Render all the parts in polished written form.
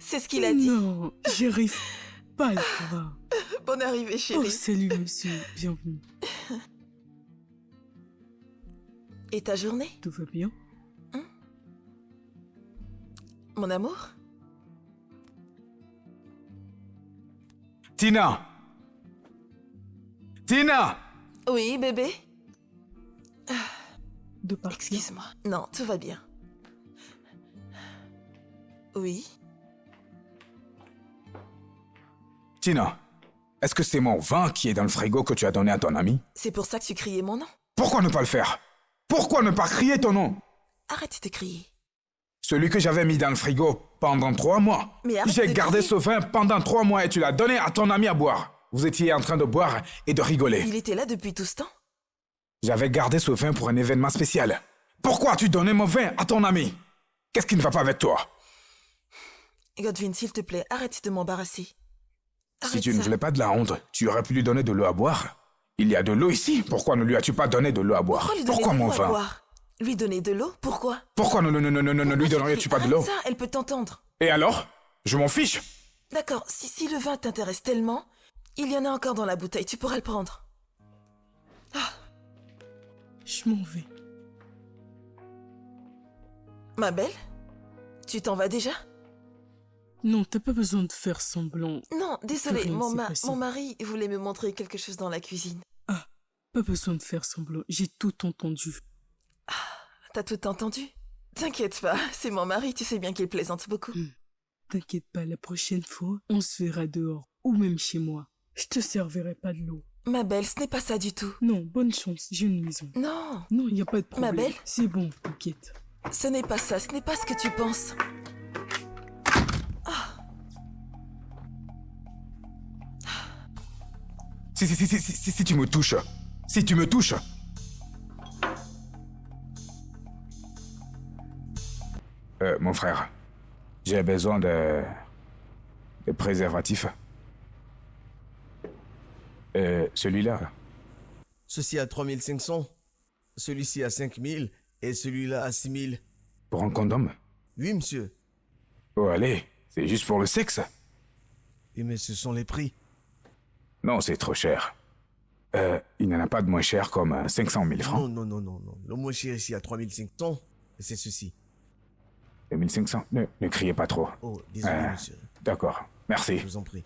C'est ce qu'il a dit. Non, j'arrive pas à le croire. Bonne arrivée, Oh, chérie. salut, monsieur. Bienvenue. Et ta journée, Tout va bien? mon amour? Tina! Tina! Oui, bébé? De partir? Excuse-moi. Non, tout va bien. Oui? Tina, est-ce que c'est mon vin qui est dans le frigo que tu as donné à ton ami? C'est pour ça que tu criais mon nom? Pourquoi ne pas le faire? Pourquoi ne pas crier ton nom? Arrête de crier. Celui que j'avais mis dans le frigo pendant 3 mois. Mais arrête J'ai de gardé crier. ce vin pendant 3 mois et tu l'as donné à ton ami à boire. Vous étiez en train de boire et de rigoler. Il était là depuis tout ce temps? J'avais gardé ce vin pour un événement spécial. Pourquoi as-tu donné mon vin à ton ami? Qu'est-ce qui ne va pas avec toi? Godwin, s'il te plaît, arrête de m'embarrasser. Si Arrête tu ne ça. voulais pas de la honte, tu aurais pu lui donner de l'eau à boire. Il y a de l'eau ici. Pourquoi ne lui as-tu pas donné de l'eau à boire? Pourquoi lui donner Pourquoi de mon l'eau à vin? boire? Lui donner de l'eau? Pourquoi? Pourquoi ne lui donnerais-tu pas de l'eau? Arrête ça, elle peut t'entendre. Et alors? Je m'en fiche. D'accord, si le vin t'intéresse tellement, il y en a encore dans la bouteille, tu pourras le prendre. Je m'en vais. Ma belle? Tu t'en vas déjà? Non, t'as pas besoin de faire semblant. Non, désolé, Rien s'est passé. mon mari voulait me montrer quelque chose dans la cuisine. Ah, pas besoin de faire semblant. J'ai tout entendu. T'as tout entendu? T'inquiète pas, c'est mon mari, tu sais bien qu'il plaisante beaucoup. T'inquiète pas, la prochaine fois, on se verra dehors. Ou même chez moi. Je te servirai pas de l'eau. Ma belle, ce n'est pas ça du tout. Non, bonne chance, j'ai une maison. Non, Non, y a pas de problème. belle? C'est bon, t'inquiète. ce n'est pas ça, ce n'est pas ce que tu penses. Si tu me touches. Si tu me touches. Mon frère, j'ai besoin de préservatifs. Celui-là. Ceci à 3500, celui-ci à 5000 et celui-là à 6000. Pour un condom? Oui, monsieur. Oh, allez, c'est juste pour le sexe. Oui, mais ce sont les prix. Non, c'est trop cher. Il n'y en a pas de moins cher comme 500 000 francs. Non. Le moins cher ici à 3500, c'est ceci. 2500. Ne criez pas trop. Oh, désolé, monsieur. D'accord, merci. Je vous en prie.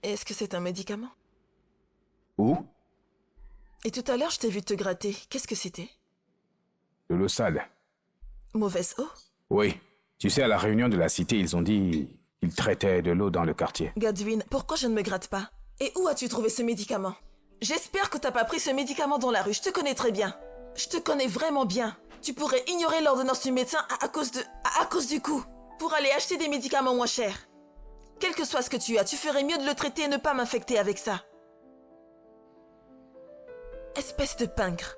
Est-ce que c'est un médicament? Où? Et tout à l'heure, je t'ai vu te gratter. Qu'est-ce que c'était? De l'eau sale. Mauvaise eau? Oui. Tu sais, à la réunion de la cité, ils ont dit qu'ils traitaient de l'eau dans le quartier. Godwin, pourquoi je ne me gratte pas? Et où as-tu trouvé ce médicament? J'espère que t'as pas pris ce médicament dans la rue. Je te connais très bien. Je te connais vraiment bien. Tu pourrais ignorer l'ordonnance du médecin à cause du coût. Pour aller acheter des médicaments moins chers. Quel que soit ce que tu as, tu ferais mieux de le traiter et ne pas m'infecter avec ça. Espèce de pingre.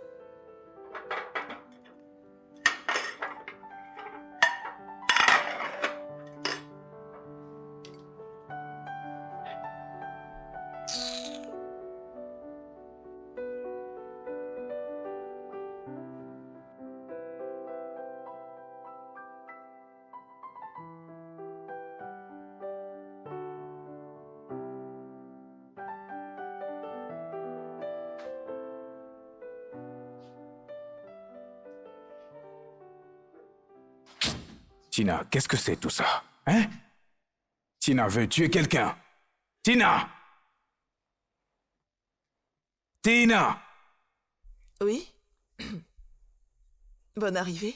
Tina, qu'est-ce que c'est tout ça? Hein? Tina veut tuer quelqu'un. Tina! Tina! Oui? Bonne arrivée.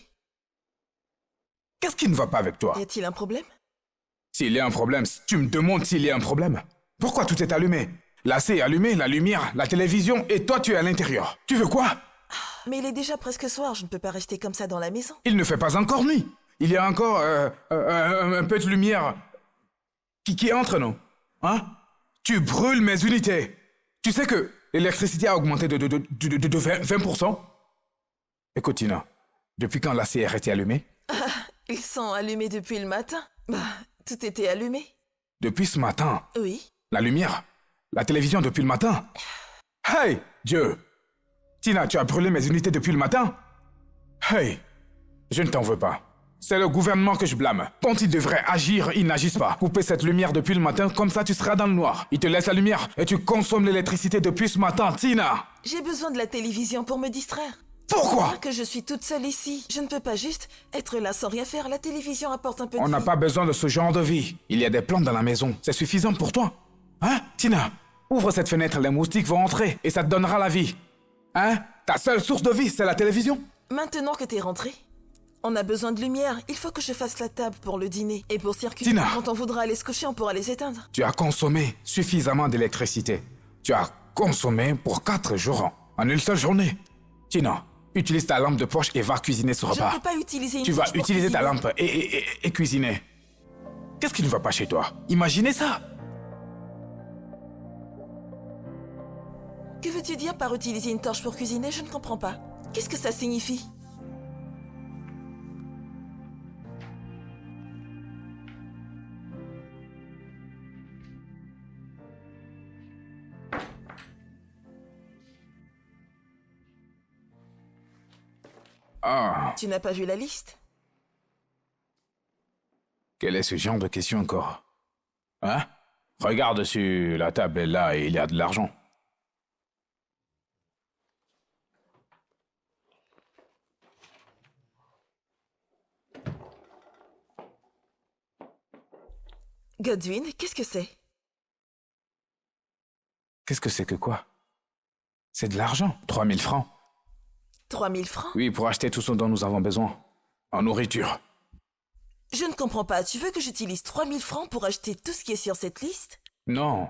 Qu'est-ce qui ne va pas avec toi? Y a-t-il un problème? S'il y a un problème, tu me demandes s'il y a un problème. Pourquoi tout est allumé? L'AC est allumé, la lumière, la télévision, et toi tu es à l'intérieur. Tu veux quoi? Mais il est déjà presque soir, je ne peux pas rester comme ça dans la maison. Il ne fait pas encore nuit. Il y a encore un peu de lumière qui entre, non? Hein? Tu brûles mes unités. Tu sais que l'électricité a augmenté de 20%? Écoute, Tina, depuis quand l'AC est resté allumé? Ils sont allumés depuis le matin. Bah, tout était allumé. Depuis ce matin? Oui. La lumière? La télévision depuis le matin? Hey, Dieu! Tina, tu as brûlé mes unités depuis le matin? Hey, je ne t'en veux pas. C'est le gouvernement que je blâme. Quand ils devraient agir, ils n'agissent pas. Couper cette lumière depuis le matin, comme ça tu seras dans le noir. Ils te laissent la lumière et tu consommes l'électricité depuis ce matin, Tina! J'ai besoin de la télévision pour me distraire. Pourquoi? Que je suis toute seule ici. Je ne peux pas juste être là sans rien faire. La télévision apporte un peu de On n'a vie. pas besoin de ce genre de vie. Il y a des plantes dans la maison. C'est suffisant pour toi. Hein, Tina? Ouvre cette fenêtre, les moustiques vont entrer et ça te donnera la vie. Hein? Ta seule source de vie, c'est la télévision? Maintenant que t'es rentré, on a besoin de lumière. Il faut que je fasse la table pour le dîner. Et pour circuler, Tina. quand on voudra aller se coucher, on pourra les éteindre. Tu as consommé suffisamment d'électricité. Tu as consommé pour 4 jours en une seule journée. Tina, utilise ta lampe de poche et va cuisiner ce Je ne repas. peux pas utiliser une Tu vas torche pour utiliser ta cuisiner. lampe et cuisiner. Qu'est-ce qui ne va pas chez toi? Imaginez ça. Que veux-tu dire par utiliser une torche pour cuisiner? Je ne comprends pas. Qu'est-ce que ça signifie? Ah, Tu n'as pas vu la liste? quel est ce genre de question encore? Hein? Regarde sur la table là et il y a de l'argent. Godwin, qu'est-ce que c'est? Qu'est-ce que c'est que quoi? C'est de l'argent. 3000 francs. 3000 francs? Oui, pour acheter tout ce dont nous avons besoin. En nourriture. Je ne comprends pas. Tu veux que j'utilise 3000 francs pour acheter tout ce qui est sur cette liste? Non.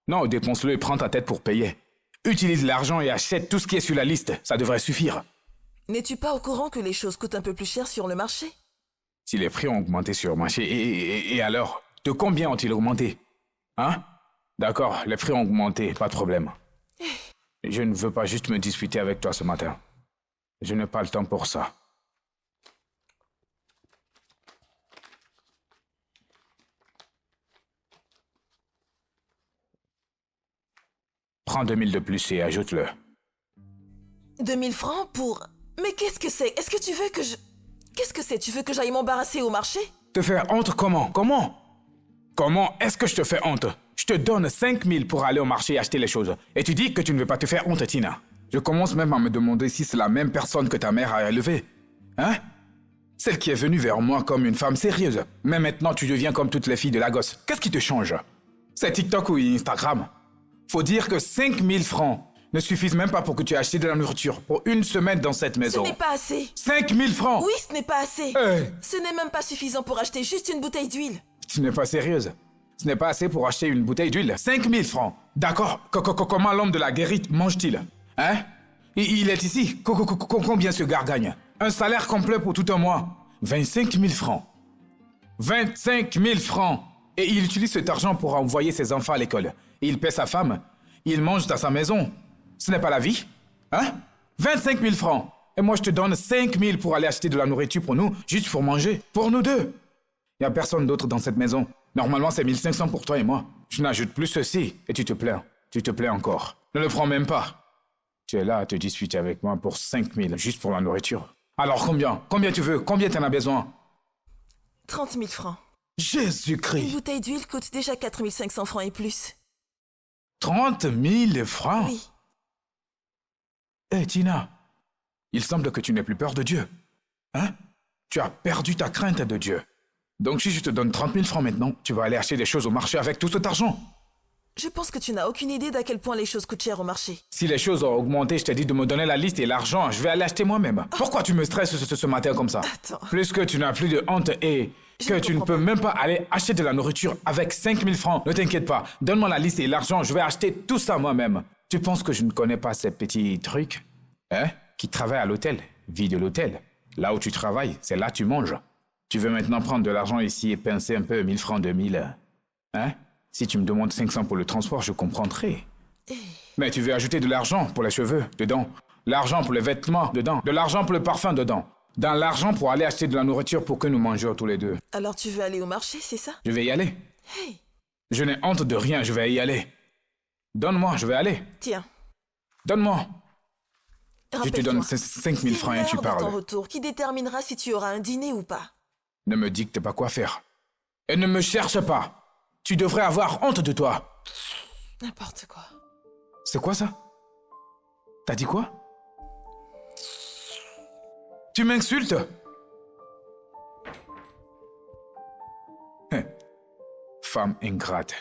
Non, dépense-le et prends ta tête pour payer. Utilise l'argent et achète tout ce qui est sur la liste. Ça devrait suffire. N'es-tu pas au courant que les choses coûtent un peu plus cher sur le marché? Si les prix ont augmenté sur le marché, et alors? De combien ont-ils augmenté? Hein? D'accord, les prix ont augmenté, pas de problème. Je ne veux pas juste me disputer avec toi ce matin. Je n'ai pas le temps pour ça. Prends 2000 de plus et ajoute-le. 2000 francs pour... Mais qu'est-ce que c'est? Est-ce que tu veux que je... Qu'est-ce que c'est? Tu veux que j'aille m'embarrasser au marché? Te faire honte comment? Comment? Comment est-ce que je te fais honte? Je te donne 5000 pour aller au marché et acheter les choses. Et tu dis que tu ne veux pas te faire honte, Tina. Je commence même à me demander si c'est la même personne que ta mère a élevée. Hein? Celle qui est venue vers moi comme une femme sérieuse. Mais maintenant, tu deviens comme toutes les filles de la gosse. Qu'est-ce qui te change? C'est TikTok ou Instagram. Faut dire que 5000 francs ne suffisent même pas pour que tu aies acheté de la nourriture pour une semaine dans cette Ce maison. n'est pas assez. 5000 francs. Oui, ce n'est pas assez. Hey, Ce n'est même pas suffisant pour acheter juste une bouteille d'huile. tu n'es pas sérieuse. Ce n'est pas assez pour acheter une bouteille d'huile. 5000 francs. D'accord. Comment l'homme de la guérite mange-t-il? Hein? Il est ici. Combien ce gars gagne? Un salaire complet pour tout un mois. 25 000 francs. 25 000 francs. Et il utilise cet argent pour envoyer ses enfants à l'école. Et il paie sa femme. Il mange dans sa maison. Ce n'est pas la vie? Hein? 25 000 francs. Et moi, je te donne 5 000 pour aller acheter de la nourriture pour nous, juste pour manger. Pour nous deux. Il n'y a personne d'autre dans cette maison. Normalement, c'est 1500 pour toi et moi. Je n'ajoute plus ceci et tu te plains. Tu te plains encore. Ne le prends même pas. Tu es là à te disputer avec moi pour 5 000, juste pour la nourriture. Alors combien? Combien tu veux? Combien t'en as besoin? 30 000 francs. Une Jésus-Christ! bouteille d'huile coûte déjà 4 500 francs et plus. 30 000 francs? Oui. Hé, Tina, il semble que tu n'aies plus peur de Dieu. Hein? Tu as perdu ta crainte de Dieu. Donc si je te donne 30 000 francs maintenant, tu vas aller acheter des choses au marché avec tout cet argent. Je pense que tu n'as aucune idée d'à quel point les choses coûtent cher au marché. Si les choses ont augmenté, je t'ai dit de me donner la liste et l'argent, je vais aller acheter moi-même. Pourquoi tu me stresses ce matin comme ça? Attends. Plus que tu n'as plus de honte et Je que ne tu ne comprends peux pas. même pas aller acheter de la nourriture avec 5 000 francs. Ne t'inquiète pas, donne-moi la liste et l'argent, je vais acheter tout ça moi-même. Tu penses que je ne connais pas ces petits trucs? Hein? Qui travaillent à l'hôtel, vie de l'hôtel. Là où tu travailles, c'est là que tu manges. Tu veux maintenant prendre de l'argent ici et pincer un peu 1000 francs, 2000. Hein? Si tu me demandes 500 pour le transport, je comprendrai. Mais tu veux ajouter de l'argent pour les cheveux, dedans. L'argent pour les vêtements, dedans. De l'argent pour le parfum, dedans. Dans l'argent pour aller acheter de la nourriture pour que nous mangions tous les deux. Alors tu veux aller au marché, c'est ça? Je vais y aller. Hey, Je n'ai honte de rien, je vais y aller. Donne-moi, je vais aller. tiens, Donne-moi. Je te donne rappelle-toi. 5 000 francs et tu C'est l'heure de ton parles. retour qui déterminera si tu auras un dîner ou pas. Ne me dicte pas quoi faire. Et ne me cherche pas. Tu devrais avoir honte de toi. N'importe quoi. C'est quoi ça? T'as dit quoi? Tu m'insultes? Hein. Femme ingrate.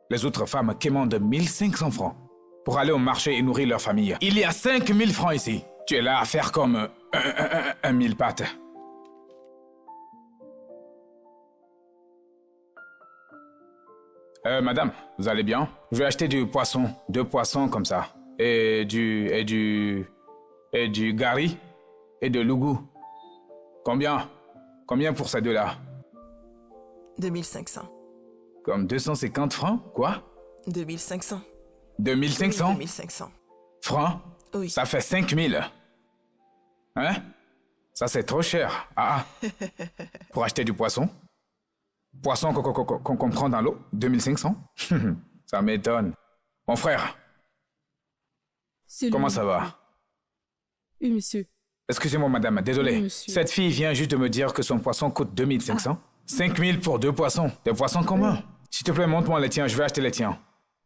Les autres femmes quémandent 1500 francs pour aller au marché et nourrir leur famille. Il y a 5000 francs ici. Tu es là à faire comme un mille pattes. Madame, vous allez bien? Je vais acheter du poisson, 2 poissons comme ça. Et du gari et de l'ougou. Combien? Combien pour ces deux-là? 2500. Comme 250 francs? Quoi? 2500. 2500 2500. francs? Oui. Ça fait 5000. Hein? Ça, c'est trop cher. Ah, ah. Pour acheter du poisson? Poisson qu'on prend dans l'eau? 2500? Ça m'étonne. Mon frère, C'est comment lui. ça va? Oui, monsieur. Excusez-moi, madame, désolé. Oui, monsieur. Cette fille vient juste de me dire que son poisson coûte 2500. 5000 pour 2 poissons. Des poissons communs. S'il te plaît, montre-moi les tiens, je vais acheter les tiens.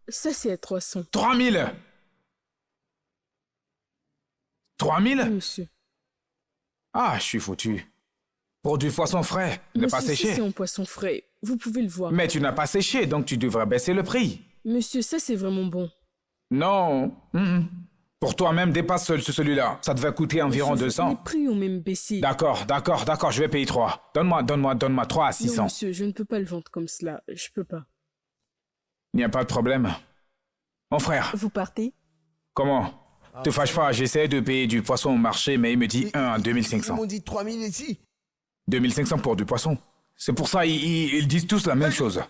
Ça, c'est à 300. 3000! 3000? Oui, monsieur. Ah, je suis foutu. Pour du poisson frais, ne pas Monsieur, ça, séché. c'est un poisson frais. Vous pouvez le voir. Mais tu n'as pas séché, donc tu devrais baisser le prix. Monsieur, ça, c'est vraiment bon. Non. Pour toi-même, dépasse celui-là. Ça devait coûter environ Monsieur, 200. Les prix ont même baissé. D'accord, je vais payer 3. Donne-moi 3 à Non, 600. monsieur, je ne peux pas le vendre comme cela. Je peux pas. Il n'y a pas de problème. Mon frère, Vous partez? comment? Te fâche pas, j'essaie de payer du poisson au marché, mais il me dit 1 à Ils 2500. m'ont dit 3000 ici. 2500 pour du poisson. C'est pour ça ils disent tous la même chose.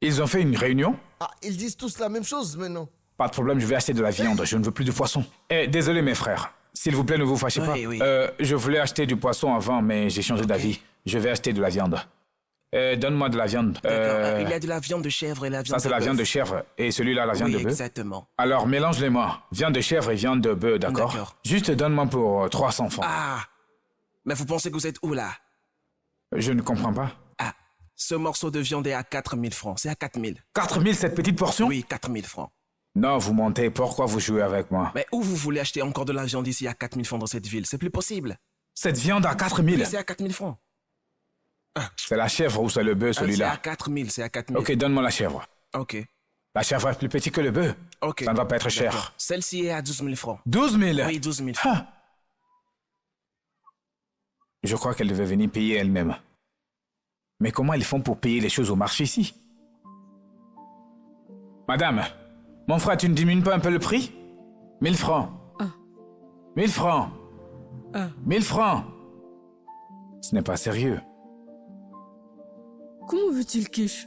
Ils ont fait une réunion? Ah, ils disent tous la même chose maintenant. Pas de problème, je vais acheter de la viande, je ne veux plus de poisson. Eh, désolé mes frères. S'il vous plaît, ne vous fâchez pas. Oui. Je voulais acheter du poisson avant, mais j'ai changé d'avis. Je vais acheter de la viande. Donne-moi de la viande. D'accord. Il y a de la viande de chèvre et la viande Ça, c'est de la bœuf. viande de chèvre. Et celui-là, la viande Oui, de bœuf. exactement. Alors, mélange-les-moi. Viande de chèvre et viande de bœuf, d'accord? D'accord. Juste donne-moi pour 300 francs. Ah! Mais vous pensez que vous êtes où là? Je ne comprends pas. Ah! Ce morceau de viande est à 4000 francs. C'est à 4000. 4000 cette petite portion? Oui, 4000 francs. Non, vous mentez. Pourquoi vous jouez avec moi? Mais où vous voulez acheter encore de la viande ici à 4000 francs dans cette ville? C'est plus possible. Cette viande à 4000? Oui, c'est à 4000 francs. C'est la chèvre ou c'est le bœuf, C'est à celui-là? 4000, c'est à 4000. Ok, donne-moi la chèvre. Ok. La chèvre est plus petite que le bœuf. Ok. Ça ne va pas être cher. D'accord. Celle-ci est à 12 000 francs. 12 000? Oui, 12 000 francs. Ah. Je crois qu'elle devait venir payer elle-même. Mais comment ils font pour payer les choses au marché ici? Madame, mon frère, tu ne diminues pas un peu le prix? 1000 francs. 1000 francs. 1000 francs. Ce n'est pas sérieux. Comment veut-il que je...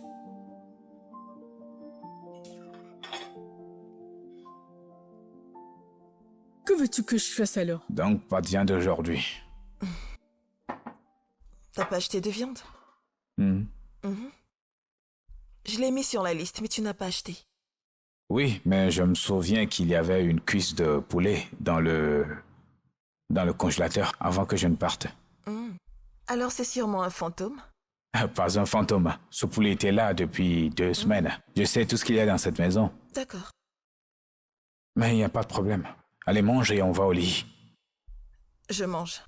Que veux-tu que je fasse alors? Donc, pas de viande d'aujourd'hui. T'as pas acheté de viande? Hmm. Je l'ai mis sur la liste, mais tu n'as pas acheté. Oui, mais je me souviens qu'il y avait une cuisse de poulet dans le congélateur avant que je ne parte. Alors c'est sûrement un fantôme. Pas un fantôme. Ce poulet était là depuis 2 semaines. Je sais tout ce qu'il y a dans cette maison. D'accord. Mais il n'y a pas de problème. Allez, mange et on va au lit. Je mange.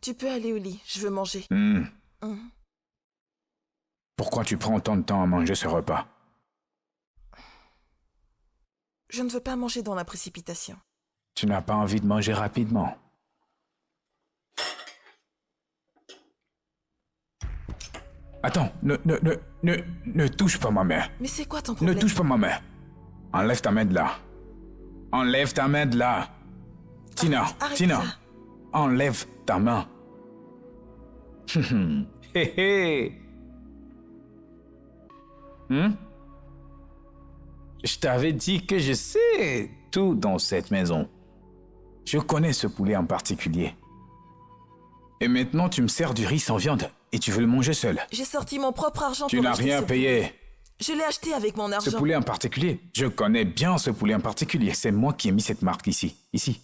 Tu peux aller au lit, je veux manger. Pourquoi tu prends autant de temps à manger ce repas? Je ne veux pas manger dans la précipitation. Tu n'as pas envie de manger rapidement. Attends, ne touche pas ma main. Mais c'est quoi ton Ne problème? touche pas ma main. Enlève ta main de là. Enlève ta main de là. Tina, Arrête Tina, ça. enlève ta main. Hé hé. Je t'avais dit que je sais tout dans cette maison. Je connais ce poulet en particulier. Et maintenant, tu me sers du riz sans viande et tu veux le manger seul. J'ai sorti mon propre argent Tu pour n'as acheter rien ce payé. poulet. Je l'ai acheté avec mon Ce argent. poulet en particulier, je connais bien ce poulet en particulier. C'est moi qui ai mis cette marque ici. Ici.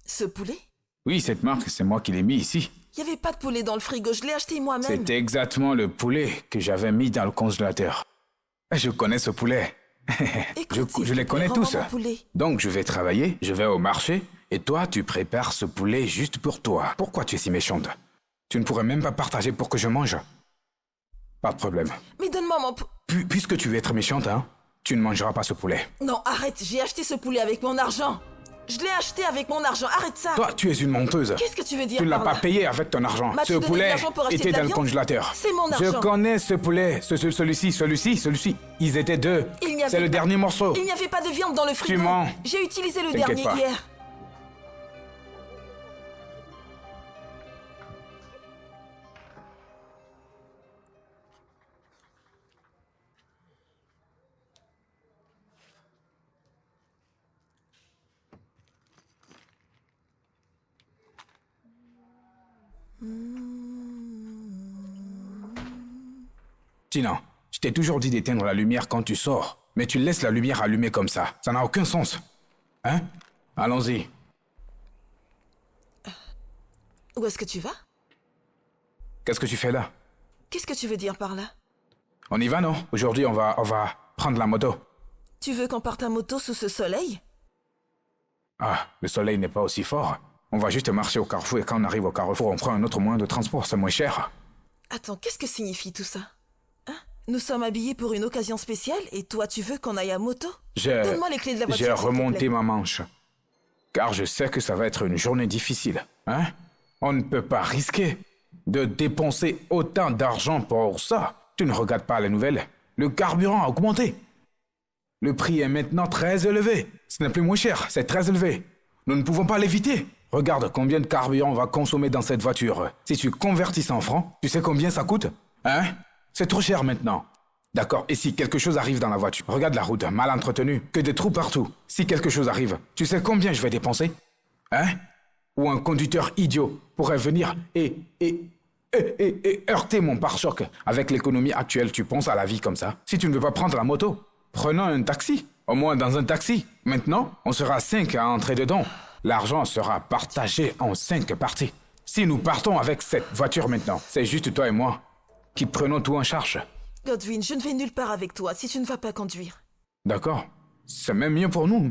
Ce poulet? Oui, cette marque, c'est moi qui l'ai mis ici. Il n'y avait pas de poulet dans le frigo, je l'ai acheté moi-même. C'était exactement le poulet que j'avais mis dans le congélateur. Je connais ce poulet. Écoute, s'il je te les plaît, connais rends-moi tous. mon poulet. Donc je vais travailler, je vais au marché, et toi tu prépares ce poulet juste pour toi. Pourquoi tu es si méchante? Tu ne pourrais même pas partager pour que je mange? Pas de problème. Mais donne-moi mon Puisque tu veux être méchante, hein, tu ne mangeras pas ce poulet. Non, arrête, j'ai acheté ce poulet avec mon argent. Je l'ai acheté avec mon argent, arrête ça. Toi, tu es une menteuse. Qu'est-ce que tu veux dire Tu ne l'as par pas là? payé avec ton argent. M'as-tu Ce donné de poulet l'argent pour acheter était de la dans le viande? congélateur. C'est mon Je argent. connais ce poulet. Celui-ci. Ils étaient 2. Il n'y avait C'est le pas- dernier morceau. Il n'y avait pas de viande dans le frigo. mens. J'ai utilisé le T'inquiète dernier pas. hier. Tina, je t'ai toujours dit d'éteindre la lumière quand tu sors. Mais tu laisses la lumière allumée comme ça. Ça n'a aucun sens. Hein? Allons-y. Où est-ce que tu vas? Qu'est-ce que tu fais là? Qu'est-ce que tu veux dire par là? On y va, non? Aujourd'hui, on va prendre la moto. Tu veux qu'on parte à moto sous ce soleil? Ah, le soleil n'est pas aussi fort. On va juste marcher au carrefour et quand on arrive au carrefour, on prend un autre moyen de transport. C'est moins cher. Attends, qu'est-ce que signifie tout ça? Hein? Nous sommes habillés pour une occasion spéciale et toi tu veux qu'on aille à moto? Donne-moi les clés de la voiture. J'ai s'il te remonté plaît. ma manche. Car je sais que ça va être une journée difficile. Hein? On ne peut pas risquer de dépenser autant d'argent pour ça. Tu ne regardes pas les nouvelles. Le carburant a augmenté. Le prix est maintenant très élevé. Ce n'est plus moins cher, c'est très élevé. Nous ne pouvons pas l'éviter. Regarde combien de carburant on va consommer dans cette voiture. Si tu convertis ça en francs, tu sais combien ça coûte? Hein? C'est trop cher maintenant. D'accord, et si quelque chose arrive dans la voiture, regarde la route, mal entretenue, que des trous partout. Si quelque chose arrive, tu sais combien je vais dépenser? Hein? Ou un conducteur idiot pourrait venir et heurter mon pare-choc. Avec l'économie actuelle, tu penses à la vie comme ça? Si tu ne veux pas prendre la moto, prenons un taxi. Au moins dans un taxi. Maintenant, on sera 5 à entrer dedans. L'argent sera partagé en 5 parties. Si nous partons avec cette voiture maintenant, c'est juste toi et moi qui prenons tout en charge. Godwin, je ne vais nulle part avec toi si tu ne vas pas conduire. D'accord. C'est même mieux pour nous.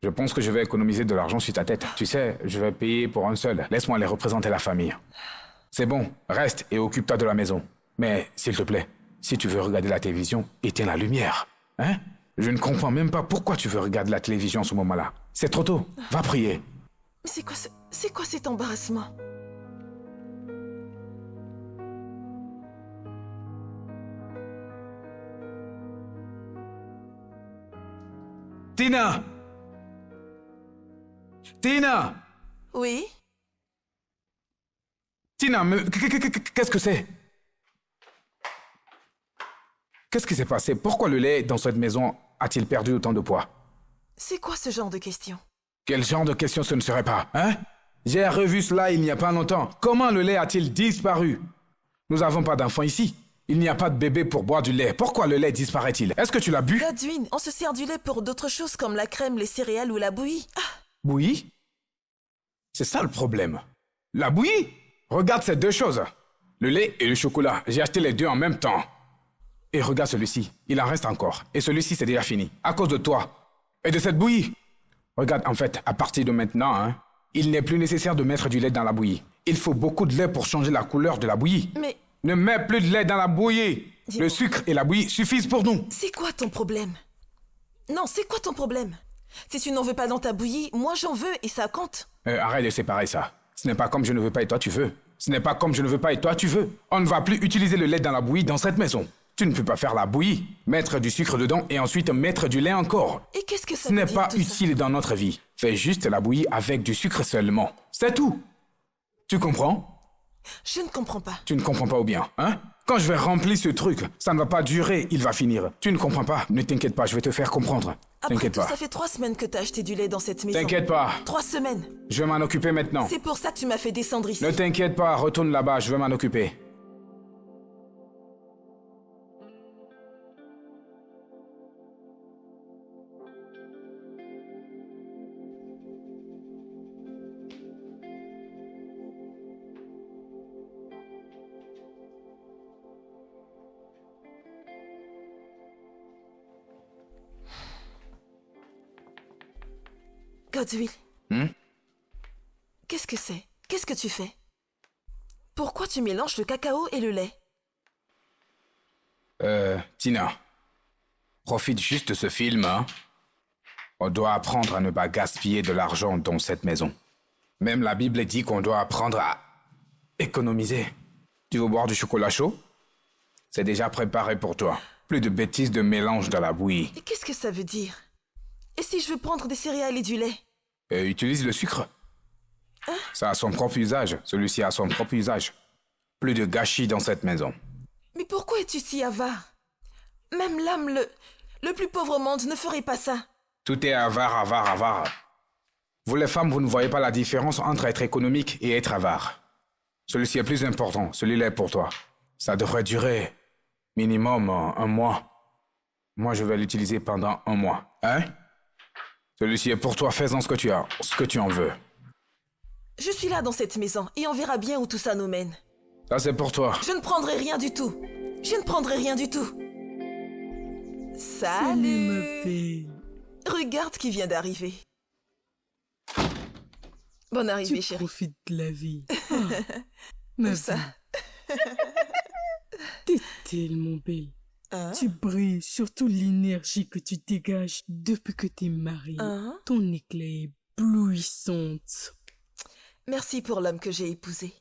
Je pense que je vais économiser de l'argent sur ta tête. Tu sais, je vais payer pour un seul. Laisse-moi aller représenter la famille. C'est bon, reste et occupe-toi de la maison. Mais, s'il te plaît, si tu veux regarder la télévision, éteins la lumière. Hein? Je ne comprends même pas pourquoi tu veux regarder la télévision en ce moment-là. C'est trop tôt. Va prier. Mais c'est quoi cet embarrassement? Tina! Tina! Oui? Tina, qu'est-ce que c'est? Qu'est-ce qui s'est passé? Pourquoi le lait dans cette maison a-t-il perdu autant de poids? C'est quoi ce genre de question? Quel genre de question ce ne serait pas, hein? J'ai revu cela il n'y a pas longtemps. Comment le lait a-t-il disparu? Nous n'avons pas d'enfants ici. Il n'y a pas de bébé pour boire du lait. Pourquoi le lait disparaît-il? Est-ce que tu l'as bu? Godwin, on se sert du lait pour d'autres choses comme la crème, les céréales ou la bouillie. Ah, Bouillie? C'est ça le problème. La bouillie? Regarde ces deux choses. Le lait et le chocolat. J'ai acheté les deux en même temps. Et regarde celui-ci. Il en reste encore. Et celui-ci, c'est déjà fini. À cause de toi. Et de cette bouillie. Regarde, en fait, à partir de maintenant, hein, il n'est plus nécessaire de mettre du lait dans la bouillie. Il faut beaucoup de lait pour changer la couleur de la bouillie. mais Ne mets plus de lait dans la bouillie. Dis-moi. Le sucre et la bouillie suffisent pour nous. c'est quoi ton problème? Non, c'est quoi ton problème? Si tu n'en veux pas dans ta bouillie, moi j'en veux et ça compte. Arrête de séparer ça. Ce n'est pas comme je ne veux pas et toi tu veux. Ce n'est pas comme je ne veux pas et toi tu veux. On ne va plus utiliser le lait dans la bouillie dans cette maison. Tu ne peux pas faire la bouillie, mettre du sucre dedans et ensuite mettre du lait encore. Et qu'est-ce que ça Ce veut n'est dire pas tout ça? utile dans notre vie. Fais juste la bouillie avec du sucre seulement. C'est tout. Tu comprends? Je ne comprends pas. Tu ne comprends pas ou bien, hein? Quand je vais remplir ce truc, ça ne va pas durer, il va finir. Tu ne comprends pas? Ne t'inquiète pas, je vais te faire comprendre. Après T'inquiète tout, pas. ça fait 3 semaines que t'as acheté du lait dans cette maison. T'inquiète pas. 3 semaines. Je vais m'en occuper maintenant. C'est pour ça que tu m'as fait descendre ici. Ne t'inquiète pas, retourne là-bas, je vais m'en occuper. Godwin. Hmm? Qu'est-ce que c'est? Qu'est-ce que tu fais? Pourquoi tu mélanges le cacao et le lait? Tina, profite juste de ce film, hein. On doit apprendre à ne pas gaspiller de l'argent dans cette maison. Même la Bible dit qu'on doit apprendre à économiser. Tu veux boire du chocolat chaud? C'est déjà préparé pour toi. Plus de bêtises de mélange dans la bouillie. Et qu'est-ce que ça veut dire? Et si je veux prendre des céréales et du lait? Utilise le sucre. Ça a son propre usage. Celui-ci a son propre usage. Plus de gâchis dans cette maison. Mais pourquoi es-tu si avare? Même l'âme, le plus pauvre au monde ne ferait pas ça. Tout est avare, avare, avare. Vous les femmes, vous ne voyez pas la différence entre être économique et être avare. Celui-ci est plus important, celui-là est pour toi. Ça devrait durer minimum un mois. Moi, je vais l'utiliser pendant un mois. Hein? Celui-ci est pour toi, fais-en ce que tu as, ce que tu en veux. Je suis là dans cette maison et on verra bien où tout ça nous mène. Ça, c'est pour toi. Je ne prendrai rien du tout. Je ne prendrai rien du tout. Salut, ma Salut! belle. Regarde qui vient d'arriver. Bonne arrivée, Tu chérie. profites de la vie. Ah, ma Où ça? belle, t'es tellement belle. Hein? Tu brilles, surtout l'énergie que tu dégages depuis que t'es mariée. Hein? Ton éclat est éblouissante. Merci pour l'homme que j'ai épousé.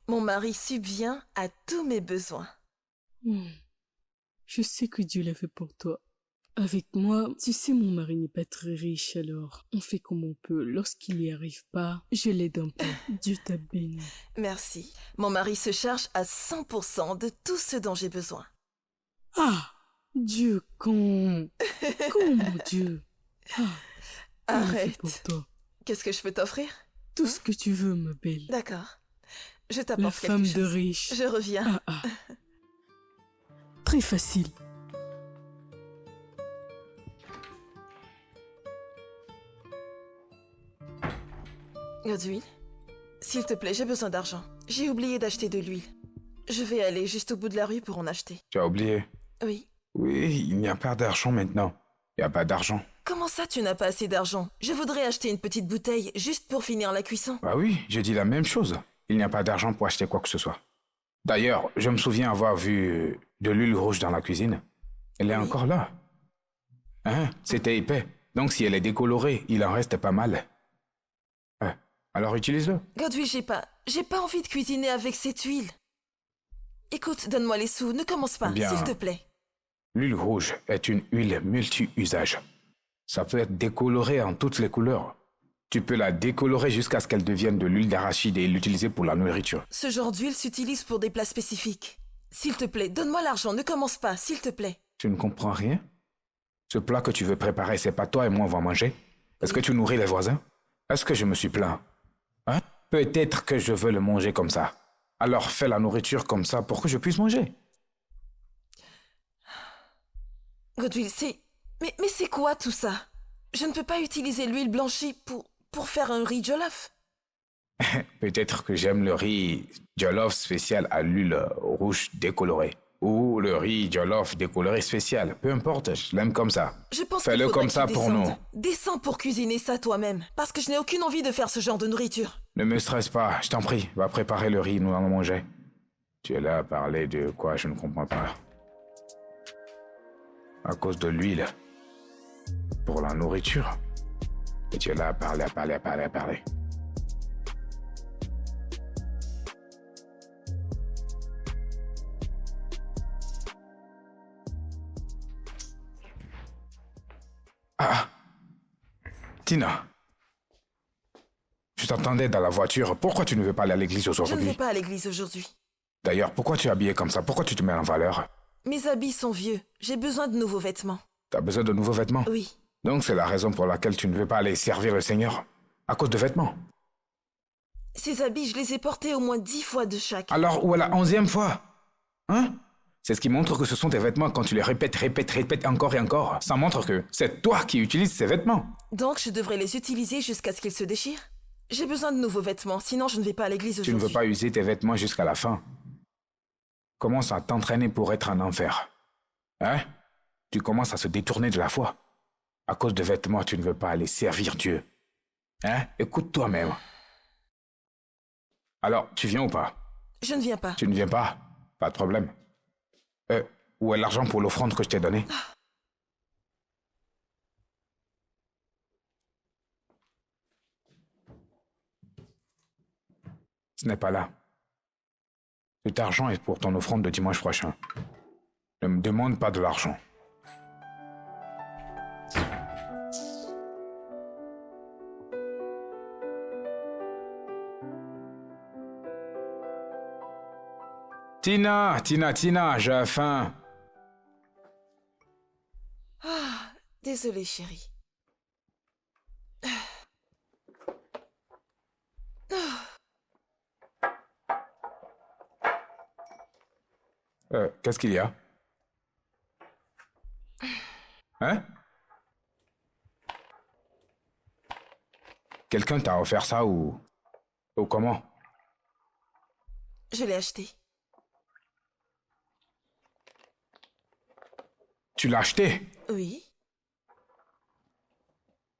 Mon mari subvient à tous mes besoins. Hmm. Je sais que Dieu l'a fait pour toi. Avec moi, tu sais, mon mari n'est pas très riche, alors on fait comme on peut. Lorsqu'il n'y arrive pas, je l'aide un peu. Dieu t'a béni. Merci. Mon mari se charge à 100% de tout ce dont j'ai besoin. Ah, Dieu, mon Dieu. Ah, il l'a fait Arrête. pour toi. Qu'est-ce que je peux t'offrir? Tout ce que tu veux, ma belle. D'accord. Je La t'apporte quelque femme chose. de riche. Je reviens. Ah. Très facile. Godwin, s'il te plaît, j'ai besoin d'argent. J'ai oublié d'acheter de l'huile. Je vais aller juste au bout de la rue pour en acheter. Tu as oublié? Oui. Oui, il n'y a pas d'argent maintenant. Il n'y a pas d'argent. Comment ça, tu n'as pas assez d'argent? Je voudrais acheter une petite bouteille juste pour finir la cuisson. Bah oui, j'ai dit la même chose. Il n'y a pas d'argent pour acheter quoi que ce soit. D'ailleurs, je me souviens avoir vu de l'huile rouge dans la cuisine. Elle est encore là. Hein? C'était épais. Donc si elle est décolorée, il en reste pas mal. Alors utilise-le. Godwill, j'ai pas envie de cuisiner avec cette huile. Écoute, donne-moi les sous, ne commence pas, Bien. s'il te plaît. L'huile rouge est une huile multi-usage. Ça peut être décoloré en toutes les couleurs. Tu peux la décolorer jusqu'à ce qu'elle devienne de l'huile d'arachide et l'utiliser pour la nourriture. Ce genre d'huile s'utilise pour des plats spécifiques. S'il te plaît, donne-moi l'argent, ne commence pas, s'il te plaît. Tu ne comprends rien? Ce plat que tu veux préparer, c'est pas toi et moi on va manger? Est-ce que tu nourris les voisins? Est-ce que je me suis plaint? Hein? Peut-être que je veux le manger comme ça. Alors fais la nourriture comme ça pour que je puisse manger. Godwill, Mais c'est quoi tout ça? Je ne peux pas utiliser l'huile blanchie pour faire un riz jollof. Peut-être que j'aime le riz jollof spécial à l'huile rouge décolorée. Ou le riz jollof décoloré spécial. Peu importe, je l'aime comme ça. Je pense Fais-le qu'il faudrait comme que ça tu pour descendes. nous. Descends pour cuisiner ça toi-même. Parce que je n'ai aucune envie de faire ce genre de nourriture. Ne me stresse pas, je t'en prie. Va préparer le riz, nous allons manger. Tu es là à parler de quoi, je ne comprends pas. À cause de l'huile. Pour la nourriture. Et tu es là à parler. Ah. Tina. Je t'entendais dans la voiture. Pourquoi tu ne veux pas aller à l'église Je ne vais aujourd'hui? pas à l'église aujourd'hui. D'ailleurs, pourquoi tu es habillé comme ça? Pourquoi tu te mets en valeur? Mes habits sont vieux. J'ai besoin de nouveaux vêtements. T'as besoin de nouveaux vêtements? Oui. Donc c'est la raison pour laquelle tu ne veux pas aller servir le Seigneur? À cause de vêtements? Ces habits, je les ai portés au moins 10 fois de chaque. Alors où est la 11e fois? Hein? C'est ce qui montre que ce sont tes vêtements quand tu les répètes encore et encore. Ça montre que c'est toi qui utilises ces vêtements. Donc je devrais les utiliser jusqu'à ce qu'ils se déchirent? J'ai besoin de nouveaux vêtements, sinon je ne vais pas à l'église Tu ne aujourd'hui. veux pas user tes vêtements jusqu'à la fin. Commence à t'entraîner pour être en enfer. Hein? Tu commences à se détourner de la foi. À cause de vêtements, tu ne veux pas aller servir Dieu. Hein? Écoute toi-même. Alors, tu viens ou pas? Je ne viens pas. Tu ne viens pas? Pas de problème. Où est l'argent pour l'offrande que je t'ai donnée? Ce n'est pas là. Cet argent est pour ton offrande de dimanche prochain. Ne me demande pas de l'argent. Tina, j'ai faim. Désolée, chérie. Qu'est-ce qu'il y a? Hein? Quelqu'un t'a offert ça ou comment? Je l'ai acheté. Tu l'as acheté? Oui.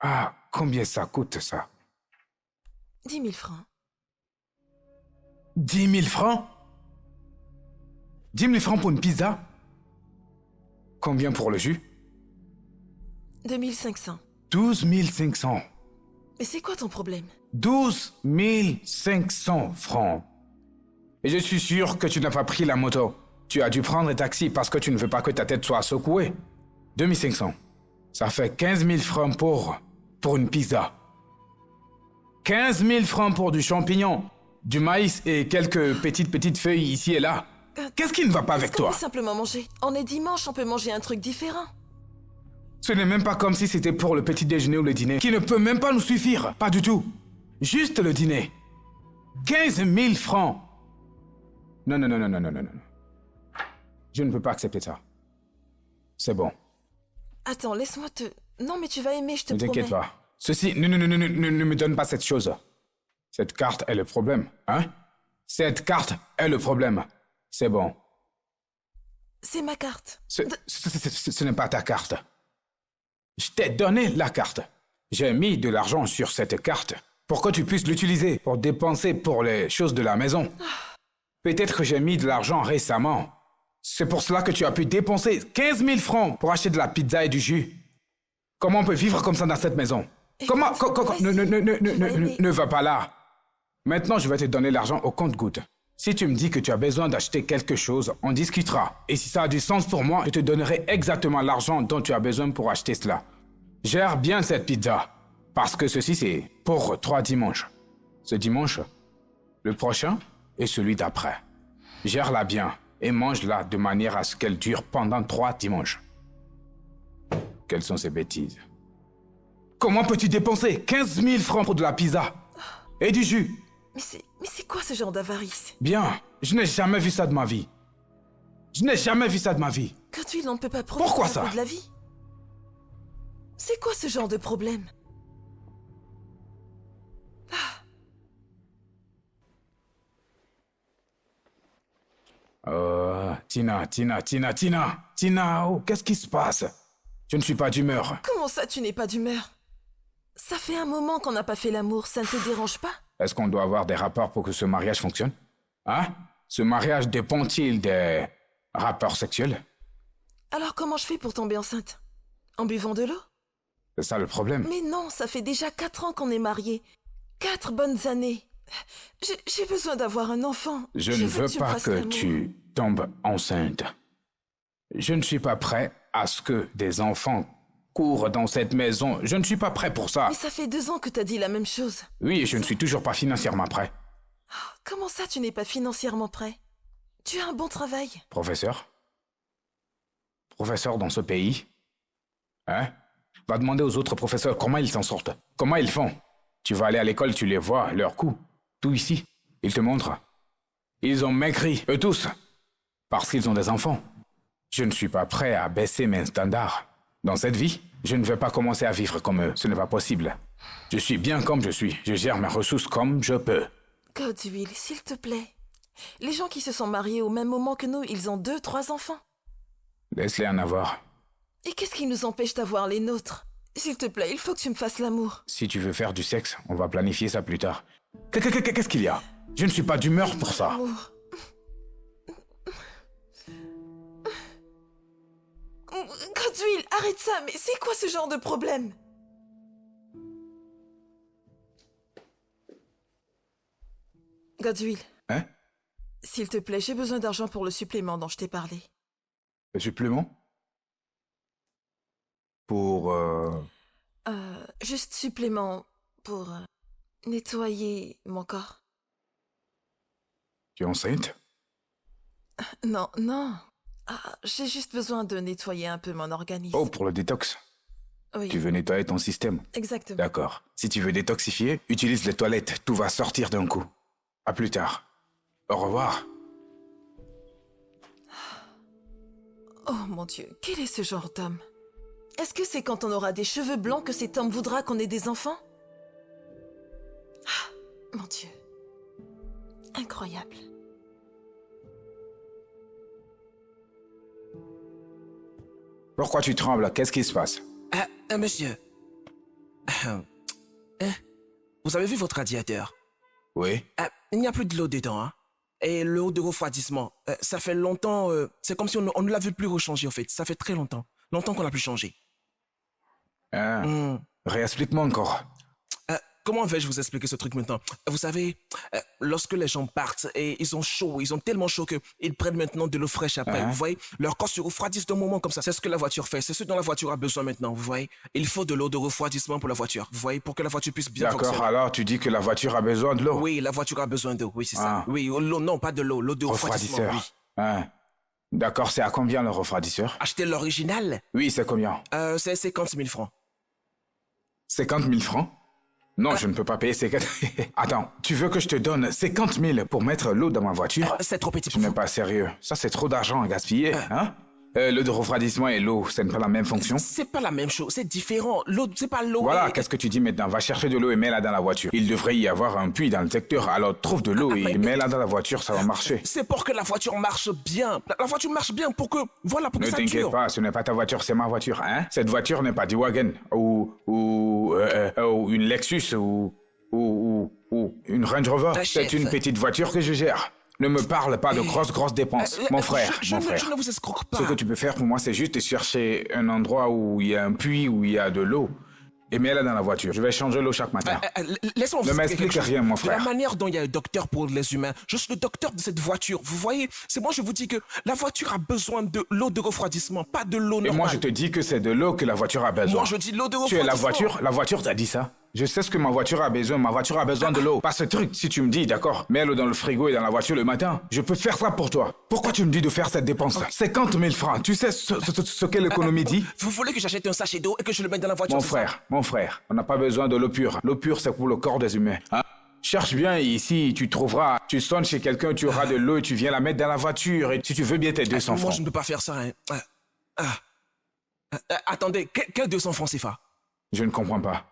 Ah, combien ça coûte ça? 10 000 francs. 10 000 francs? 10 000 francs pour une pizza? Combien pour le jus? 2 500. 12 500. Mais c'est quoi ton problème? 12 500 francs. Et je suis sûr que tu n'as pas pris la moto. Tu as dû prendre un taxi parce que tu ne veux pas que ta tête soit secouée. 2 500. Ça fait 15 000 francs pour une pizza. 15 000 francs pour du champignon, du maïs et quelques petites feuilles ici et là. Qu'est-ce qui ne va pas avec Est-ce qu'on toi? peut simplement manger? On est dimanche, on peut manger un truc différent. Ce n'est même pas comme si c'était pour le petit déjeuner ou le dîner, qui ne peut même pas nous suffire. Pas du tout. Juste le dîner. 15 000 francs. Non. Je ne peux pas accepter ça. C'est bon. Attends, laisse-moi te... Non, mais tu vas aimer, je te Ne promets. t'inquiète pas. Ceci, ne me donne pas cette chose. Cette carte est le problème, hein? Cette carte est le problème. C'est bon. C'est ma carte. Ce n'est pas ta carte. Je t'ai donné la carte. J'ai mis de l'argent sur cette carte pour que tu puisses l'utiliser pour dépenser pour les choses de la maison. Peut-être que j'ai mis de l'argent récemment. C'est pour cela que tu as pu dépenser 15 000 francs pour acheter de la pizza et du jus. Comment on peut vivre comme ça dans cette maison? Comment... Ne va pas là. Maintenant, je vais te donner l'argent au compte-gouttes. Si tu me dis que tu as besoin d'acheter quelque chose, on discutera. Et si ça a du sens pour moi, je te donnerai exactement l'argent dont tu as besoin pour acheter cela. Gère bien cette pizza. Parce que ceci, c'est pour 3 dimanches. Ce dimanche, le prochain et celui d'après. Gère-la bien et mange-la de manière à ce qu'elle dure pendant 3 dimanches. Quelles sont ces bêtises? Comment peux-tu dépenser 15 000 francs pour de la pizza et du jus? Mais c'est quoi ce genre d'avarice? Bien, je n'ai jamais vu ça de ma vie. Je n'ai jamais vu ça de ma vie. Godwill, on ne peut pas profiter Pourquoi un ça? peu de la vie. C'est quoi ce genre de problème? Tina, oh, qu'est-ce qui se passe? Je ne suis pas d'humeur. Comment ça, tu n'es pas d'humeur? Ça fait un moment qu'on n'a pas fait l'amour, ça ne te dérange pas? Est-ce qu'on doit avoir des rapports pour que ce mariage fonctionne? Hein? Ce mariage dépend-il des rapports sexuels? Alors comment je fais pour tomber enceinte? En buvant de l'eau? C'est ça le problème. Mais non, ça fait déjà 4 ans qu'on est mariés. 4 bonnes années. J'ai besoin d'avoir un enfant. Je ne veux tu me pas fasses que l'amour. tu tombes enceinte. Je ne suis pas prêt à ce que des enfants courent dans cette maison. Je ne suis pas prêt pour ça. Mais ça fait 2 ans que t'as dit la même chose. Oui, et je ne suis toujours pas financièrement prêt. Comment ça, tu n'es pas financièrement prêt? Tu as un bon travail. Professeur? Professeur dans ce pays? Hein? Va demander aux autres professeurs comment ils s'en sortent. Comment ils font? Tu vas aller à l'école, tu les vois, leurs coups. Tout ici. Ils te montrent. Ils ont maigri, eux tous. Parce qu'ils ont des enfants. Je ne suis pas prêt à baisser mes standards. Dans cette vie, je ne vais pas commencer à vivre comme eux. Ce n'est pas possible. Je suis bien comme je suis. Je gère mes ressources comme je peux. Godwill, s'il te plaît. Les gens qui se sont mariés au même moment que nous, ils ont 2, 3 enfants. Laisse-les en avoir. Et qu'est-ce qui nous empêche d'avoir les nôtres? S'il te plaît, il faut que tu me fasses l'amour. Si tu veux faire du sexe, on va planifier ça plus tard. Qu'est-ce qu'il y a? Je ne suis pas d'humeur pour ça. L'amour. Godwill, arrête ça, mais c'est quoi ce genre de problème? Godwill. Hein? S'il te plaît, j'ai besoin d'argent pour le supplément dont je t'ai parlé. Le supplément? Pour... Juste supplément pour nettoyer mon corps. Tu es enceinte? Non, non. J'ai juste besoin de nettoyer un peu mon organisme. Oh, pour le détox. Oui, Tu veux nettoyer ton système. exactement. D'accord. Si tu veux détoxifier, utilise les toilettes. Tout va sortir d'un coup. À plus tard. Au revoir. Oh mon Dieu, quel est ce genre d'homme? Est-ce que c'est quand on aura des cheveux blancs que cet homme voudra qu'on ait des enfants? Mon Dieu. Incroyable. Pourquoi tu trembles? Qu'est-ce qui se passe? Monsieur. Vous avez vu votre radiateur? Oui. Il n'y a plus de l'eau dedans, hein? Et l'eau de refroidissement, ça fait longtemps... c'est comme si on ne l'avait plus rechangé, en fait. Ça fait très longtemps. Longtemps qu'on l'a plus changé. Réexplique-moi encore. Comment vais-je vous expliquer ce truc maintenant? Vous savez, lorsque les gens partent et ils ont chaud, ils ont tellement chaud qu'ils prennent maintenant de l'eau fraîche après, vous voyez? Leur corps se refroidit d'un moment comme ça. C'est ce que la voiture fait. C'est ce dont la voiture a besoin maintenant, vous voyez? Il faut de l'eau de refroidissement pour la voiture, vous voyez? Pour que la voiture puisse bien D'accord, fonctionner. alors tu dis que la voiture a besoin de l'eau. Oui, la voiture a besoin d'eau, oui, c'est ça. Oui, l'eau, non, pas de l'eau de refroidissement, Refroidisseur. oui. D'accord, c'est à combien le refroidisseur? Acheter l'original, Oui, c'est combien? c'est 50 000 francs. 50 000 francs? Non, je ne peux pas payer 50... Attends, tu veux que je te donne 50 000 pour mettre l'eau dans ma voiture? C'est trop petit Tu pour n'es vous. pas sérieux. Ça, c'est trop d'argent à gaspiller, hein? L'eau de refroidissement et l'eau, ça n'a pas la même fonction? C'est pas la même chose, c'est différent. L'eau, c'est pas l'eau. Voilà, et- qu'est-ce que tu dis maintenant? Va chercher de l'eau et mets-la dans la voiture. Il devrait y avoir un puits dans le secteur, alors trouve de l'eau et mets-la dans la voiture, ça va marcher. C'est pour que la voiture marche bien. La voiture marche bien pour que, voilà, pour que Ne ça t'inquiète dure. pas, ce n'est pas ta voiture, c'est ma voiture, hein? Cette voiture n'est pas du wagon, ou une Lexus, ou une Range Rover. Ah, C'est chef. une petite voiture que je gère. Ne me parle pas de grosses dépenses. Mon frère, je ne vous escroque pas. Ce que tu peux faire pour moi, c'est juste chercher un endroit où il y a un puits, où il y a de l'eau. Et mets-la dans la voiture. Je vais changer l'eau chaque matin. Laisse-moi vous Ne expliquer m'explique quelque chose. rien, mon De frère. la manière dont il y a un docteur pour les humains, je suis le docteur de cette voiture. Vous voyez, c'est moi, je vous dis que la voiture a besoin de l'eau de refroidissement, pas de l'eau Et normale. moi, je te dis que c'est de l'eau que la voiture a besoin. Moi, je dis l'eau de Tu es refroidissement. la voiture t'a dit ça. Je sais ce que ma voiture a besoin. Ma voiture a besoin de l'eau. Pas ce truc, si tu me dis, d'accord, mets l'eau dans le frigo et dans la voiture le matin. Je peux faire ça pour toi. Pourquoi tu me dis de faire cette dépense? 50 000 francs. Tu sais ce que l'économie dit? Vous voulez que j'achète un sachet d'eau et que je le mette dans la voiture? c'est ça? Mon frère, on n'a pas besoin de l'eau pure. L'eau pure, c'est pour le corps des humains. Hein? Cherche bien ici, tu trouveras. Tu sonnes chez quelqu'un, tu auras de l'eau et tu viens la mettre dans la voiture. Et si tu veux bien tes 200 Moi, francs. je ne peux pas faire ça. Hein. Attendez, quel 200 francs CFA? Je ne comprends pas.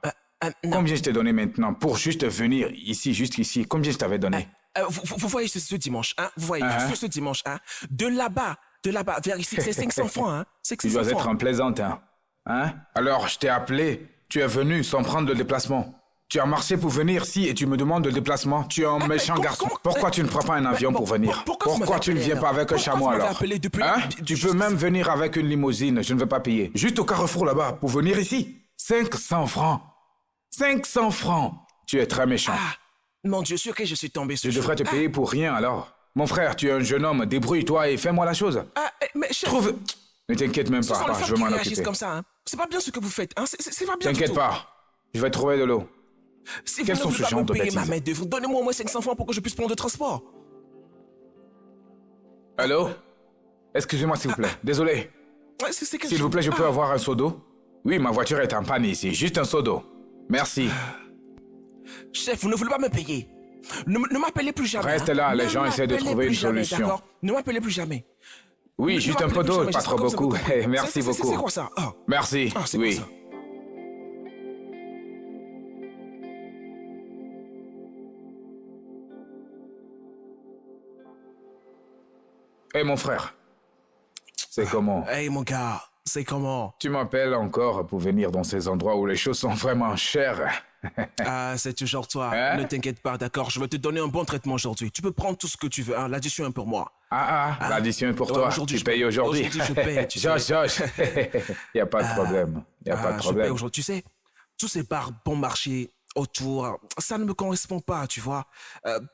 Non. Combien je t'ai donné maintenant pour juste venir ici, juste ici? Combien je t'avais donné? Vous voyez ce dimanche, hein? Vous voyez ce dimanche, hein? De là-bas vers ici, c'est 500 francs, hein? C'est Tu 500 dois être francs. un plaisantin. Hein? Alors, je t'ai appelé. Tu es venu sans prendre de déplacement. Tu as marché pour venir ici et tu me demandes de déplacement. Tu es un méchant garçon. Pourquoi tu ne prends pas un avion pour venir? pourquoi vous m'avez Pourquoi tu ne appelé, viens pas alors? avec un Pourquoi chameau vous m'avez alors? appelé depuis Hein? la- Tu peux même venir avec une limousine. Je ne vais pas payer. Juste au carrefour là-bas pour venir ici. 500 francs. 500 francs. Tu es très méchant. Ah, mon Dieu, sur qui je suis tombé ce Je devrais te payer pour rien alors. Mon frère, tu es un jeune homme. Débrouille-toi et fais-moi la chose. Mais chef, Trouve... Ne t'inquiète même ce pas. sont les Je femmes vais qui m'en réagissent occuper. comme ça, hein? C'est pas bien ce que vous faites, hein? C'est pas bien du T'inquiète tout. pas. Je vais trouver de l'eau. Si Quels vous sont ne ce voulez pas genre me de payer ma bêtises? main-d'œuvre, donnez-moi au moins 500 francs pour que je puisse prendre le transport. Allô? Excusez-moi s'il vous plaît. Désolé. Ouais, c'est quelque S'il vous chose. plaît, je peux Ah, avoir un seau d'eau? Oui, ma voiture est en panne ici. Juste un seau d'eau. Merci. Chef, vous ne voulez pas me payer. Ne m'appelez plus jamais. Reste hein. là, les Ne gens essaient de m'appelez trouver plus une jamais, solution. d'accord? Ne m'appelez plus jamais. Oui, Ne juste un m'appelez peu plus d'eau, jamais, pas j'espère trop que vous avez beaucoup. compris. Eh, merci beaucoup. C'est quoi ça? Ah. Merci. Ah, c'est Oui. quoi ça? Eh, mon frère. C'est comment? Hey mon gars, c'est comment? Tu m'appelles encore pour venir dans ces endroits où les choses sont vraiment chères. Ah, c'est toujours toi. Hein? Ne t'inquiète pas, d'accord? Je vais te donner un bon traitement aujourd'hui. Tu peux prendre tout ce que tu veux, hein? L'addition est pour moi. L'addition est pour Ouais, toi. aujourd'hui, Tu je payes paye. aujourd'hui. Aujourd'hui, je paye, tu sais. Josh. Y a pas de problème. Y a pas de Je paye problème. aujourd'hui. Tu sais, tous ces bars bon marché autour, ça ne me correspond pas, tu vois.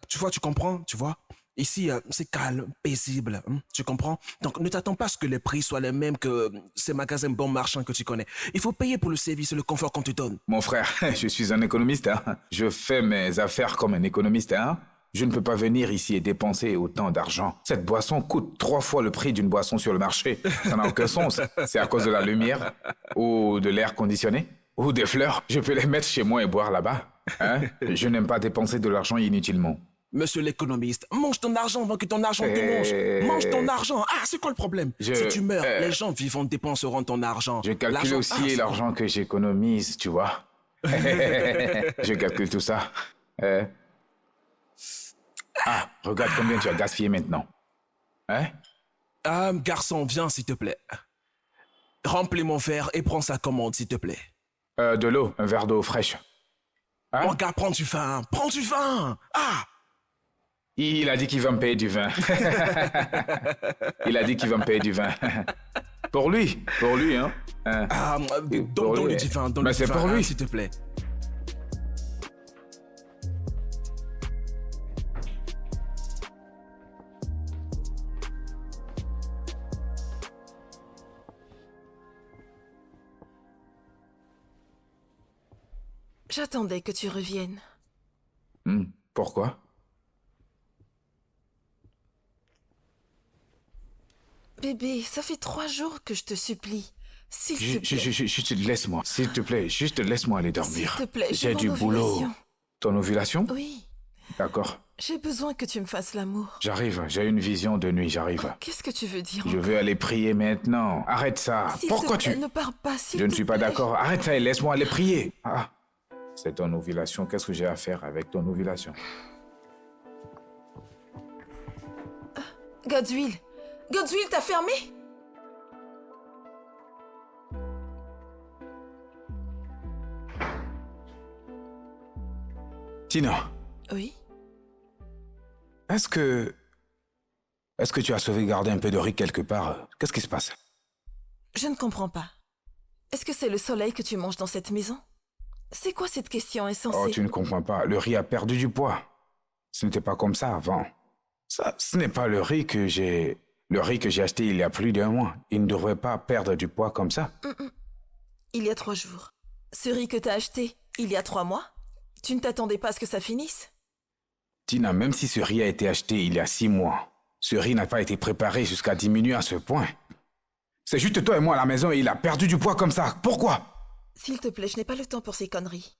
Tu comprends, tu vois. Ici, c'est calme, paisible, hein, tu comprends? Donc, ne t'attends pas à ce que les prix soient les mêmes que ces magasins bon marchand que tu connais. Il faut payer pour le service et le confort qu'on te donne. Mon frère, je suis un économiste. Hein. Je fais mes affaires comme un économiste. Hein. Je ne peux pas venir ici et dépenser autant d'argent. Cette boisson coûte 3 fois le prix d'une boisson sur le marché. Ça n'a aucun sens. C'est à cause de la lumière ou de l'air conditionné ou des fleurs. Je peux les mettre chez moi et boire là-bas. Hein. Je n'aime pas dépenser de l'argent inutilement. Monsieur l'économiste, mange ton argent avant que ton argent te mange. Mange ton argent. Ah, c'est quoi le problème? Si tu meurs, les gens vivants dépenseront ton argent. Je calcule L'argent- aussi c'est l'argent que j'économise, tu vois. Je calcule tout ça. Regarde combien tu as gaspillé maintenant. Hein? Ah, garçon, viens s'il te plaît. Remplis mon verre et prends sa commande s'il te plaît. De l'eau, un verre d'eau fraîche. Hein? Mon gars, prends du vin. Prends du vin. Ah! Il a dit qu'il va me payer du vin. Il a dit qu'il va me payer du vin. Pour lui, hein. Ah, pour donne lui. le divin, donne Mais le c'est divin, pour hein, lui. s'il te plaît. J'attendais que tu reviennes. Pourquoi? Bébé, ça fait 3 jours que je te supplie. S'il te plaît. Juste laisse-moi, s'il te plaît, juste laisse-moi aller dormir. S'il te plaît, j'ai mon du boulot. ovulation. Ton ovulation? Oui, D'accord. j'ai besoin que tu me fasses l'amour. J'arrive, j'ai une vision de nuit, j'arrive. Qu'est-ce que tu veux dire Je veux aller prier maintenant. Arrête ça. S'il Pourquoi te plaît, tu... ne pars pas, s'il Je ne te suis pas plaît. d'accord. Arrête ça et laisse-moi aller prier. Ah, c'est ton ovulation. Qu'est-ce que j'ai à faire avec ton ovulation? Godswill, Godswill, t'as fermé? Tina, Oui. est-ce que Est-ce que tu as sauvegardé un peu de riz quelque part? Qu'est-ce qui se passe? Je ne comprends pas. Est-ce que c'est le soleil que tu manges dans cette maison? C'est quoi cette question insensée? Oh, tu ne comprends pas. Le riz a perdu du poids. Ce n'était pas comme ça avant. Ça, ce n'est pas le riz que j'ai... Le riz que j'ai acheté il y a plus d'1 mois. Il ne devrait pas perdre du poids comme ça. Il y a 3 jours. Ce riz que t'as acheté il y a 3 mois? Tu ne t'attendais pas à ce que ça finisse? Tina, même si ce riz a été acheté il y a 6 mois, ce riz n'a pas été préparé jusqu'à diminuer à ce point. C'est juste toi et moi à la maison et il a perdu du poids comme ça. Pourquoi? S'il te plaît, je n'ai pas le temps pour ces conneries.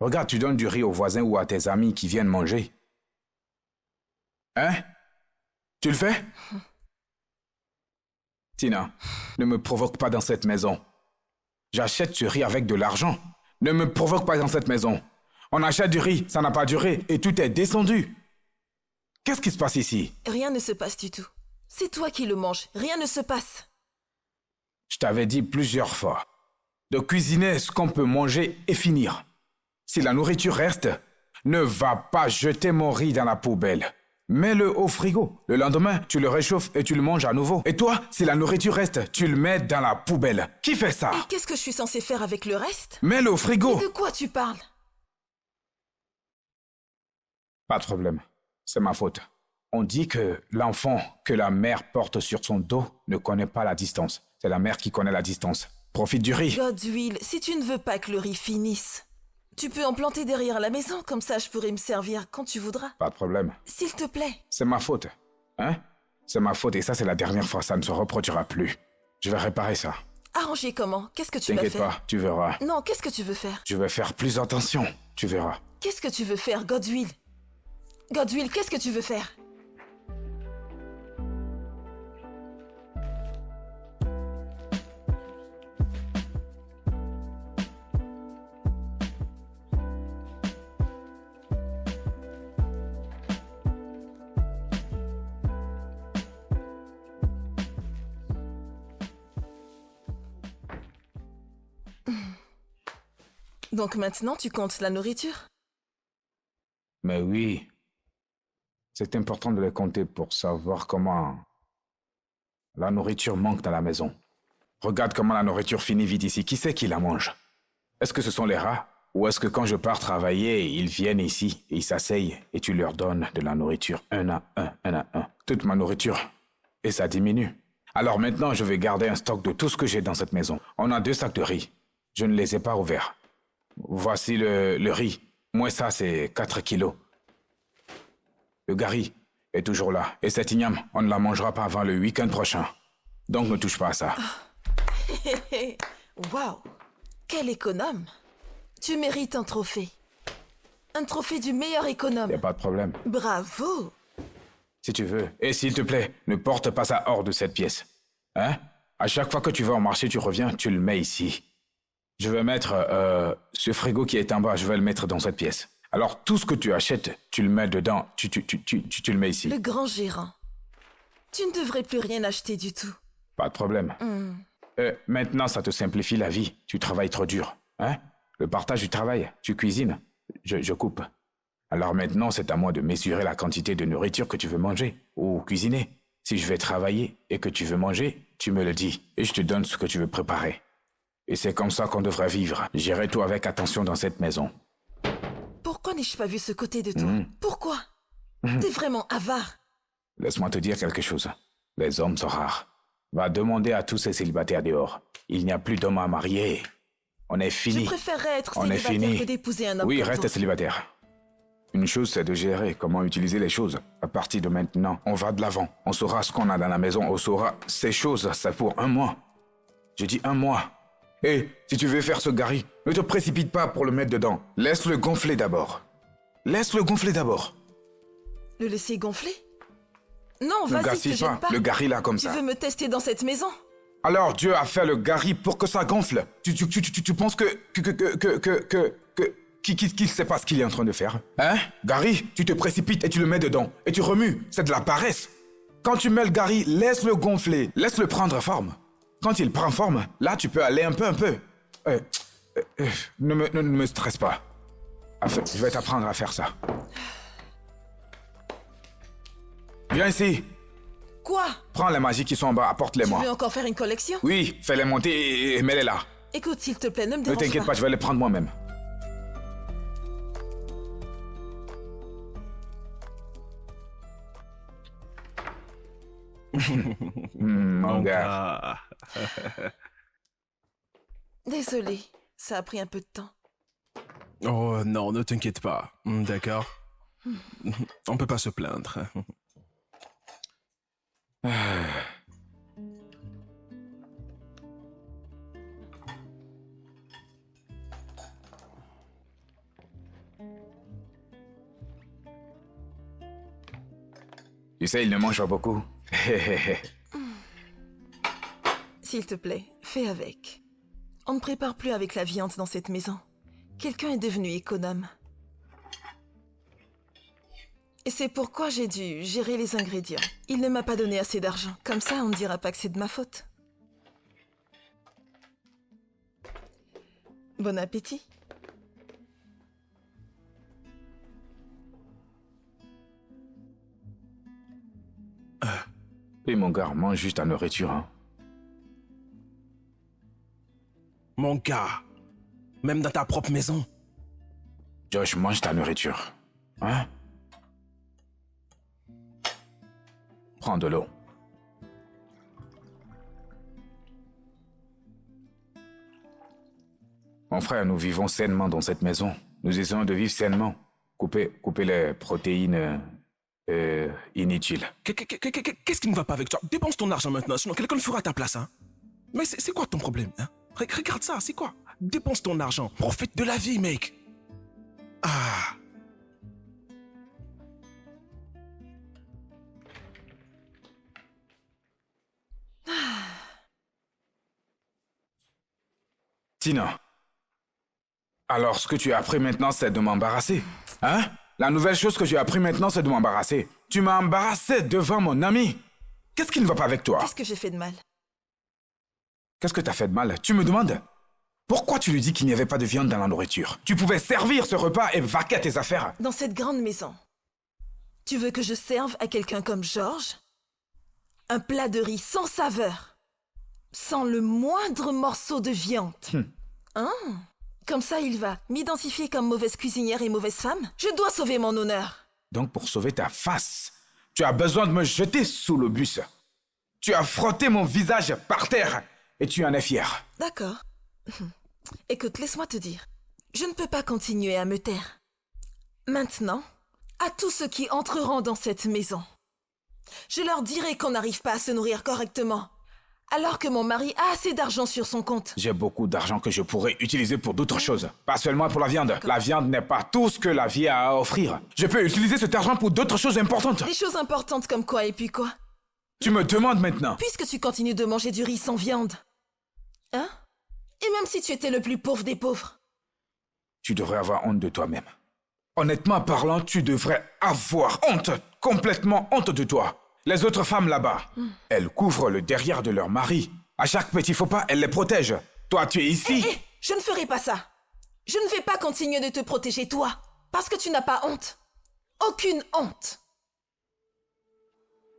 Regarde, tu donnes du riz aux voisins ou à tes amis qui viennent manger. Hein? Tu le fais? Tina, ne me provoque pas dans cette maison. J'achète ce riz avec de l'argent. Ne me provoque pas dans cette maison. On achète du riz, ça n'a pas duré et tout est descendu. Qu'est-ce qui se passe ici? Rien ne se passe du tout. C'est toi qui le manges. Rien ne se passe. Je t'avais dit plusieurs fois de cuisiner ce qu'on peut manger et finir. Si la nourriture reste, ne va pas jeter mon riz dans la poubelle. Mets-le au frigo. Le lendemain, tu le réchauffes et tu le manges à nouveau. Et toi, si la nourriture reste, tu le mets dans la poubelle. Qui fait ça? Et qu'est-ce que je suis censée faire avec le reste? Mets-le au frigo. Mais de quoi tu parles? Pas de problème. C'est ma faute. On dit que l'enfant que la mère porte sur son dos ne connaît pas la distance. C'est la mère qui connaît la distance. Profite du riz. Godwill, si tu ne veux pas que le riz finisse, tu peux en planter derrière la maison, comme ça je pourrai me servir quand tu voudras. Pas de problème. S'il te plaît. C'est ma faute. Hein? C'est ma faute et ça c'est la dernière fois. Ça ne se reproduira plus. Je vais réparer ça. Arranger comment? Qu'est-ce que tu vas T'inquiète faire? pas, tu verras. Non, qu'est-ce que tu veux faire? Je vais faire plus attention. Tu verras. Qu'est-ce que tu veux faire, Godwill? Godwill, qu'est-ce que tu veux faire? Donc maintenant, tu comptes la nourriture? Mais oui. C'est important de les compter pour savoir comment la nourriture manque dans la maison. Regarde comment la nourriture finit vite ici. Qui c'est qui la mange? Est-ce que ce sont les rats? Ou est-ce que quand je pars travailler, ils viennent ici et ils s'asseyent et tu leur donnes de la nourriture un à un? Toute ma nourriture. Et ça diminue. Alors maintenant, je vais garder un stock de tout ce que j'ai dans cette maison. On a 2 sacs de riz. Je ne les ai pas ouverts. Voici le riz. Moi, ça, c'est 4 kilos. Le gari est toujours là. Et cette igname, on ne la mangera pas avant le week-end prochain. Donc ne touche pas à ça. Waouh! Quel économe! Tu mérites un trophée. Un trophée du meilleur économe. Y a pas de problème. Bravo! Si tu veux. Et s'il te plaît, ne porte pas ça hors de cette pièce. Hein? À chaque fois que tu vas au marché, tu reviens, tu le mets ici. Je vais mettre ce frigo qui est en bas, je vais le mettre dans cette pièce. Alors, tout ce que tu achètes, tu le mets dedans, tu le mets ici. Le grand gérant. Tu ne devrais plus rien acheter du tout. Pas de problème. Maintenant, ça te simplifie la vie. Tu travailles trop dur. Hein? Le partage du travail. Tu cuisines. Je coupe. Alors maintenant, c'est à moi de mesurer la quantité de nourriture que tu veux manger ou cuisiner. Si je vais travailler et que tu veux manger, tu me le dis et je te donne ce que tu veux préparer. Et c'est comme ça qu'on devrait vivre. Gérer tout avec attention dans cette maison. Pourquoi n'ai-je pas vu ce côté de toi? Pourquoi? T'es vraiment avare. Laisse-moi te dire quelque chose. Les hommes sont rares. Va demander à tous ces célibataires dehors. Il n'y a plus d'hommes à marier. On est fini. Je préférerais être On est célibataire fini. que d'épouser un homme Oui, comme reste toi. célibataire. Une chose, c'est de gérer comment utiliser les choses. À partir de maintenant, on va de l'avant. On saura ce qu'on a dans la maison. On saura ces choses, c'est pour 1 mois. Je dis 1 mois. Et si tu veux faire ce gari, ne te précipite pas pour le mettre dedans. Laisse-le gonfler d'abord. Laisse-le gonfler d'abord. Le laisser gonfler? Non, Ne vas-y, te gaspille gêne pas pas. le gari là comme Tu ça. veux me tester dans cette maison? Alors Dieu a fait le gari pour que ça gonfle. Tu penses qu'il sait pas ce qu'il est en train de faire? Hein? Gary, tu te précipites et tu le mets dedans. Et tu remues. C'est de la paresse. Quand tu mets le gari, laisse-le gonfler. Laisse-le prendre forme. Quand il prend forme, là tu peux aller un peu. Ne me stresse pas. Enfin, je vais t'apprendre à faire ça. Viens ici. Quoi? Prends les magies qui sont en bas, Tu apporte-les-moi. veux encore faire une collection? Oui, fais-les monter et mets-les là. Écoute, s'il te plaît, ne me Ne dérange t'inquiète pas, je vais les prendre moi-même. Mon gars. Désolée, ça a pris un peu de temps. Oh non, ne t'inquiète pas. D'accord. On peut pas se plaindre. Tu sais, il ne mange pas beaucoup. S'il te plaît, fais avec. On ne prépare plus avec la viande dans cette maison. Quelqu'un est devenu économe. Et c'est pourquoi j'ai dû gérer les ingrédients. Il ne m'a pas donné assez d'argent. Comme ça, on ne dira pas que c'est de ma faute. Bon appétit. Oui, mon gars, mange juste ta nourriture. Hein. Mon gars, même dans ta propre maison. Josh, mange ta nourriture. Hein? Prends de l'eau. Mon frère, nous vivons sainement dans cette maison. Nous essayons de vivre sainement. Couper les protéines inutiles. Qu'est-ce qui ne va pas avec toi? Dépense ton argent maintenant, sinon quelqu'un le fera à ta place. Hein? Mais c'est quoi ton problème? Hein? Regarde ça, c'est quoi? Dépense ton argent. Profite de la vie, mec. Ah. Tina. Alors, ce que tu as appris maintenant, c'est de m'embarrasser. Hein? La nouvelle chose que j'ai appris maintenant, c'est de m'embarrasser. Tu m'as embarrassé devant mon ami. Qu'est-ce qui ne va pas avec toi? Qu'est-ce que j'ai fait de mal? Qu'est-ce que t'as fait de mal? Tu me demandes? Pourquoi tu lui dis qu'il n'y avait pas de viande dans la nourriture? Tu pouvais servir ce repas et vaquer à tes affaires. Dans cette grande maison, tu veux que je serve à quelqu'un comme Georges un plat de riz sans saveur, sans le moindre morceau de viande? Hein? Comme ça, il va m'identifier comme mauvaise cuisinière et mauvaise femme? Je dois sauver mon honneur. Donc pour sauver ta face, tu as besoin de me jeter sous le bus. Tu as frotté mon visage par terre et tu en es fier. D'accord. Écoute, laisse-moi te dire. Je ne peux pas continuer à me taire. Maintenant, à tous ceux qui entreront dans cette maison, je leur dirai qu'on n'arrive pas à se nourrir correctement, alors que mon mari a assez d'argent sur son compte. J'ai beaucoup d'argent que je pourrais utiliser pour d'autres choses. Pas seulement pour la viande. La viande n'est pas tout ce que la vie a à offrir. Je peux utiliser cet argent pour d'autres choses importantes. Des choses importantes comme quoi et puis quoi? Tu me demandes maintenant. Puisque tu continues de manger du riz sans viande. Hein? Et même si tu étais le plus pauvre des pauvres. Tu devrais avoir honte de toi-même. Honnêtement parlant, tu devrais avoir honte. Complètement honte de toi. Les autres femmes là-bas, elles couvrent le derrière de leur mari. À chaque petit faux pas, elles les protègent. Toi, tu es ici. Hé, je ne ferai pas ça. Je ne vais pas continuer de te protéger, toi. Parce que tu n'as pas honte. Aucune honte.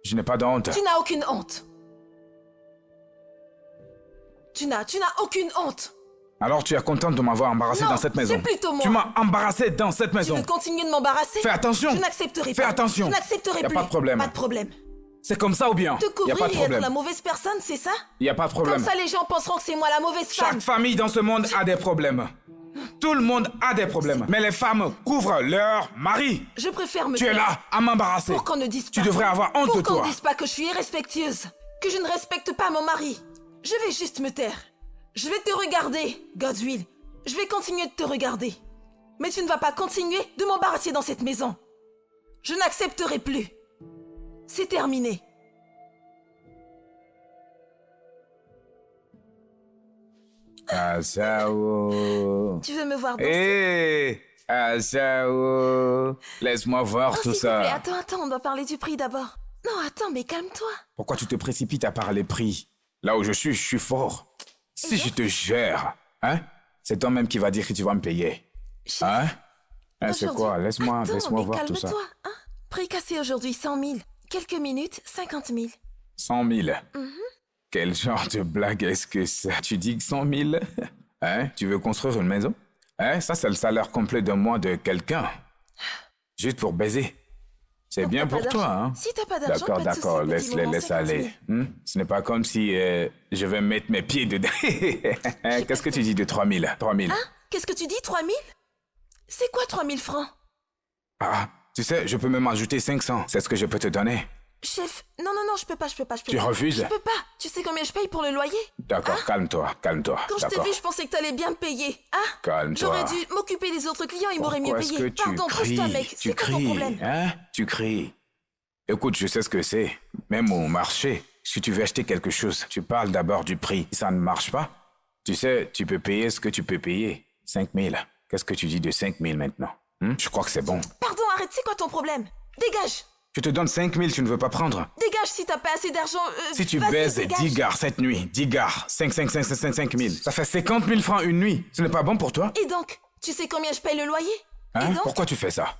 Je n'ai pas de honte. Tu n'as aucune honte. Tu n'as aucune honte. Alors tu es contente de m'avoir embarrassé Non, dans cette maison. c'est plutôt moi. Tu m'as embarrassé dans cette Tu maison. veux continuer de m'embarrasser? Fais attention. Je n'accepterai pas. Fais attention. Je n'accepterai Y a plus. pas de problème. Pas de problème. C'est comme ça ou bien? Te Y a couvrir pas de et être problème. la mauvaise personne, c'est ça? Y a pas de problème. Comme ça, les gens penseront que c'est moi la mauvaise femme. Chaque famille dans ce monde a des problèmes. Tout le monde a des problèmes. Mais les femmes couvrent leur mari. Je préfère me Tu es taire. là à m'embarrasser. Pour qu'on ne dise pas. Tu devrais avoir honte Pour de qu'on toi. ne dise pas que je suis irrespectueuse. Que je ne respecte pas mon mari. Je vais juste me taire. Je vais te regarder, Godswill. Je vais continuer de te regarder. Mais tu ne vas pas continuer de m'embarrasser dans cette maison. Je n'accepterai plus. C'est terminé. Asao. Tu veux me voir danser? Hé, Asao. Laisse-moi voir Oh, tout s'il te plaît, ça. attends, on doit parler du prix d'abord. Non, attends, mais calme-toi. Pourquoi tu te précipites à parler prix? Là où je suis fort. Si je te gère, hein? C'est toi-même qui va dire que tu vas me payer. Hein? Hein, c'est Aujourd'hui- quoi? Laisse-moi Attends, mais voir tout ça. calme-toi, hein? Prix cassé aujourd'hui 100 000. Quelques minutes, 50 000. 100 000. Quel genre de blague est-ce que ça? Tu dis que 100 000? Hein? Tu veux construire une maison? Hein? Ça, c'est le salaire complet d'un mois de quelqu'un. Juste pour baiser. C'est Donc, bien t'as pas pour toi, d'argent. hein? Si t'as pas d'argent, D'accord, pas de souci, d'accord, petit laisse-les, moment, laisse 50 000. aller. Ce n'est pas comme si je vais mettre mes pieds dedans. Qu'est-ce que tu dis de 3 000? 3 000. Hein? Qu'est-ce que tu dis, 3 000? C'est quoi 3 000 francs? Ah, tu sais, je peux même ajouter 500. C'est ce que je peux te donner. Chef, non, non, non, je peux pas. Tu refuses? Je peux pas. Tu sais combien je paye pour le loyer? D'accord, calme-toi. Quand je t'ai D'accord. vu, je pensais que t'allais bien me payer. Hein? Calme-toi. J'aurais dû m'occuper des autres clients, ils m'auraient mieux Pourquoi est-ce payé. que tu Pardon, pousse-toi, cries? mec. Tu C'est quoi ton cries, problème? hein? Tu cries. Écoute, je sais ce que c'est. Même au marché, si tu veux acheter quelque chose, tu parles d'abord du prix. Si ça ne marche pas, tu sais, tu peux payer ce que tu peux payer. 5 000. Qu'est-ce que tu dis de 5 000 maintenant? Je crois que c'est bon. Pardon, arrête, c'est quoi ton problème? Dégage! Je te donne 5 000, tu ne veux pas prendre. Dégage si t'as pas assez d'argent. Si tu vas-y, baises dégage. 10 gares cette nuit, 10 gares, 5 000, ça fait 50 000 francs une nuit. Ce n'est pas bon pour toi? Et donc, tu sais combien je paye le loyer? Hein? Et donc? Pourquoi tu fais ça?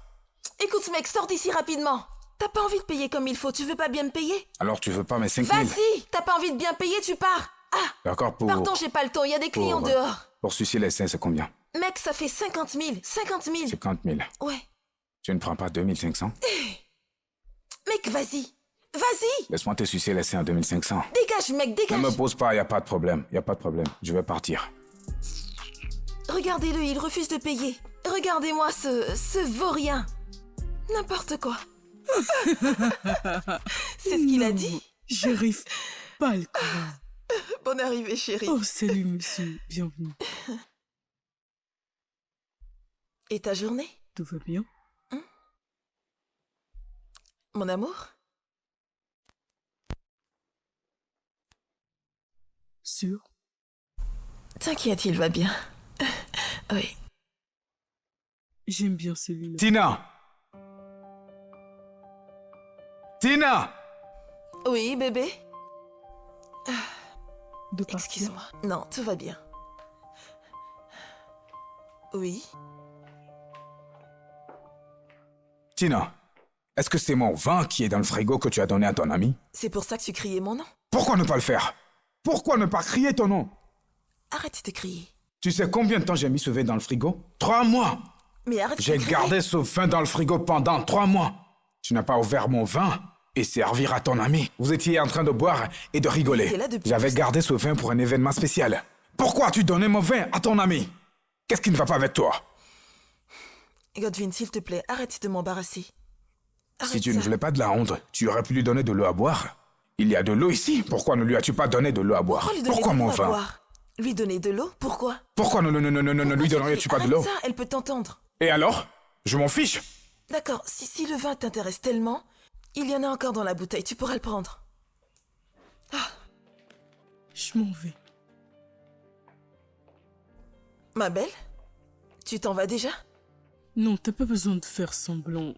Écoute, mec, sors d'ici rapidement. T'as pas envie de payer comme il faut, tu veux pas bien me payer? Alors tu veux pas mes 5 000? Vas-y! T'as pas envie de bien payer, tu pars! Ah! D'accord, pour... Pardon, j'ai pas le temps, il y a des clients pour- dehors. Pour sucer les seins, c'est combien? Mec, ça fait 50 000. 50 000. 50 000. Ouais. Tu ne prends pas 2500? Mec, vas-y. Vas-y! Laisse-moi te sucer les seins à 2500. Dégage, mec, Ne dégage! me pose pas, y a pas de problème. Y a pas de problème. Je vais partir. Regardez-le, il refuse de payer. Regardez-moi ce vaurien. N'importe quoi. C'est ce qu'il a dit. J'arrive pas à le croire. Bonne arrivée, chérie. Oh, salut, monsieur. Bienvenue. Et ta journée, Tout va bien? mon amour? Sûr? T'inquiète, il va bien. Oui. J'aime bien celui-là. Tina! Tina! Oui, bébé? De partir? Excuse-moi. Non, tout va bien. Oui? Tina, est-ce que c'est mon vin qui est dans le frigo que tu as donné à ton ami? C'est pour ça que tu criais mon nom? Pourquoi ne pas le faire? Pourquoi ne pas crier ton nom? Arrête de crier. Tu sais combien de temps j'ai mis ce vin dans le frigo? 3 mois! Mais arrête de J'ai crier. gardé ce vin dans le frigo pendant 3 mois. Tu n'as pas ouvert mon vin et servir à ton ami. Vous étiez en train de boire et de Il rigoler. était là depuis J'avais tout ce gardé ce vin pour un événement spécial. Pourquoi as-tu donné mon vin à ton ami? Qu'est-ce qui ne va pas avec toi? Godwin, s'il te plaît, arrête de m'embarrasser. Arrête Si tu ne ça. voulais pas de la honte, tu aurais pu lui donner de l'eau à boire. Il y a de l'eau ici. Pourquoi ne lui as-tu pas donné de l'eau à boire? Pourquoi lui donner Pourquoi de l'eau mon à vin? boire? Lui donner de l'eau? Pourquoi? Pourquoi ne lui donnerais-tu pas de Arrête l'eau? ça, elle peut t'entendre. Et alors? Je m'en fiche. D'accord, si le vin t'intéresse tellement, il y en a encore dans la bouteille, tu pourras le prendre. Je m'en vais. Ma belle? Tu t'en vas déjà? Non, t'as pas besoin de faire semblant.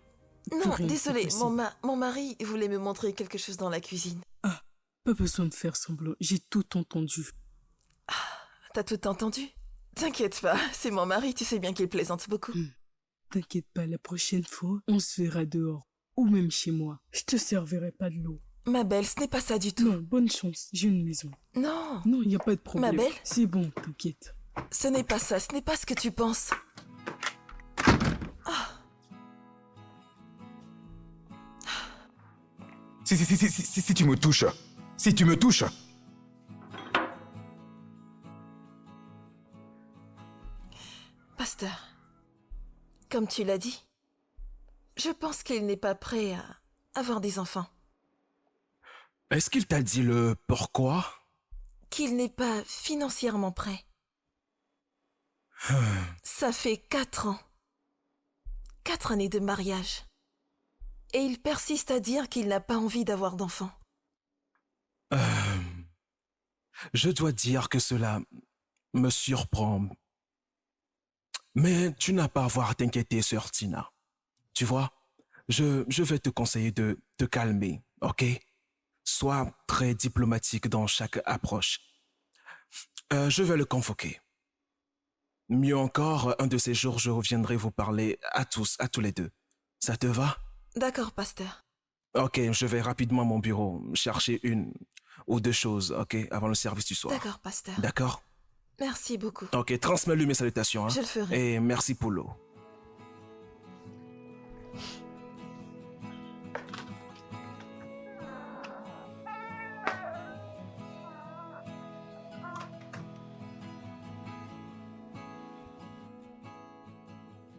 Non, rien ne désolé, s'est passé. mon mari voulait me montrer quelque chose dans la cuisine. Ah, pas besoin de faire semblant. J'ai tout entendu. T'as tout entendu? T'inquiète pas, c'est mon mari, tu sais bien qu'il plaisante beaucoup. T'inquiète pas, la prochaine fois, on se verra dehors. Ou même chez moi. Je te servirai pas de l'eau. Ma belle, ce n'est pas ça du tout. Non, bonne chance. J'ai une maison. Non, Non, y a pas de problème. belle? C'est bon, t'inquiète. ce n'est pas ça, ce n'est pas ce que tu penses. Si tu me touches. Si tu me touches. Pasteur, comme tu l'as dit, je pense qu'il n'est pas prêt à avoir des enfants. Est-ce qu'il t'a dit le pourquoi? Qu'il n'est pas financièrement prêt. Ça fait 4 ans. 4 années de mariage. Et il persiste à dire qu'il n'a pas envie d'avoir d'enfants. Je dois dire que cela me surprend. Mais tu n'as pas à avoir à t'inquiéter, sœur Tina. Tu vois, je vais te conseiller de te calmer, ok? Sois très diplomatique dans chaque approche. Je vais le convoquer. Mieux encore, un de ces jours, je reviendrai vous parler à tous les deux. Ça te va? D'accord, pasteur. Ok, je vais rapidement à mon bureau chercher une ou deux choses, ok, avant le service du soir. D'accord, pasteur. D'accord? Merci beaucoup. Ok, transmets-lui mes salutations. Hein? Je le ferai. Et merci pour l'eau.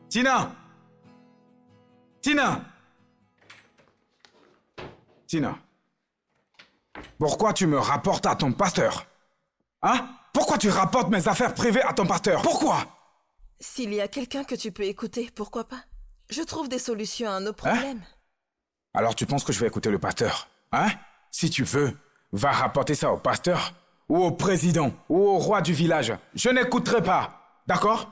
Tina! Tina! Tina, pourquoi tu me rapportes à ton pasteur? Hein? Pourquoi tu rapportes mes affaires privées à ton pasteur? Pourquoi? S'il y a quelqu'un que tu peux écouter, pourquoi pas? Je trouve des solutions à nos problèmes. Alors tu penses que je vais écouter le pasteur? Hein? Si tu veux, va rapporter ça au pasteur, ou au président, ou au roi du village. Je n'écouterai pas. D'accord?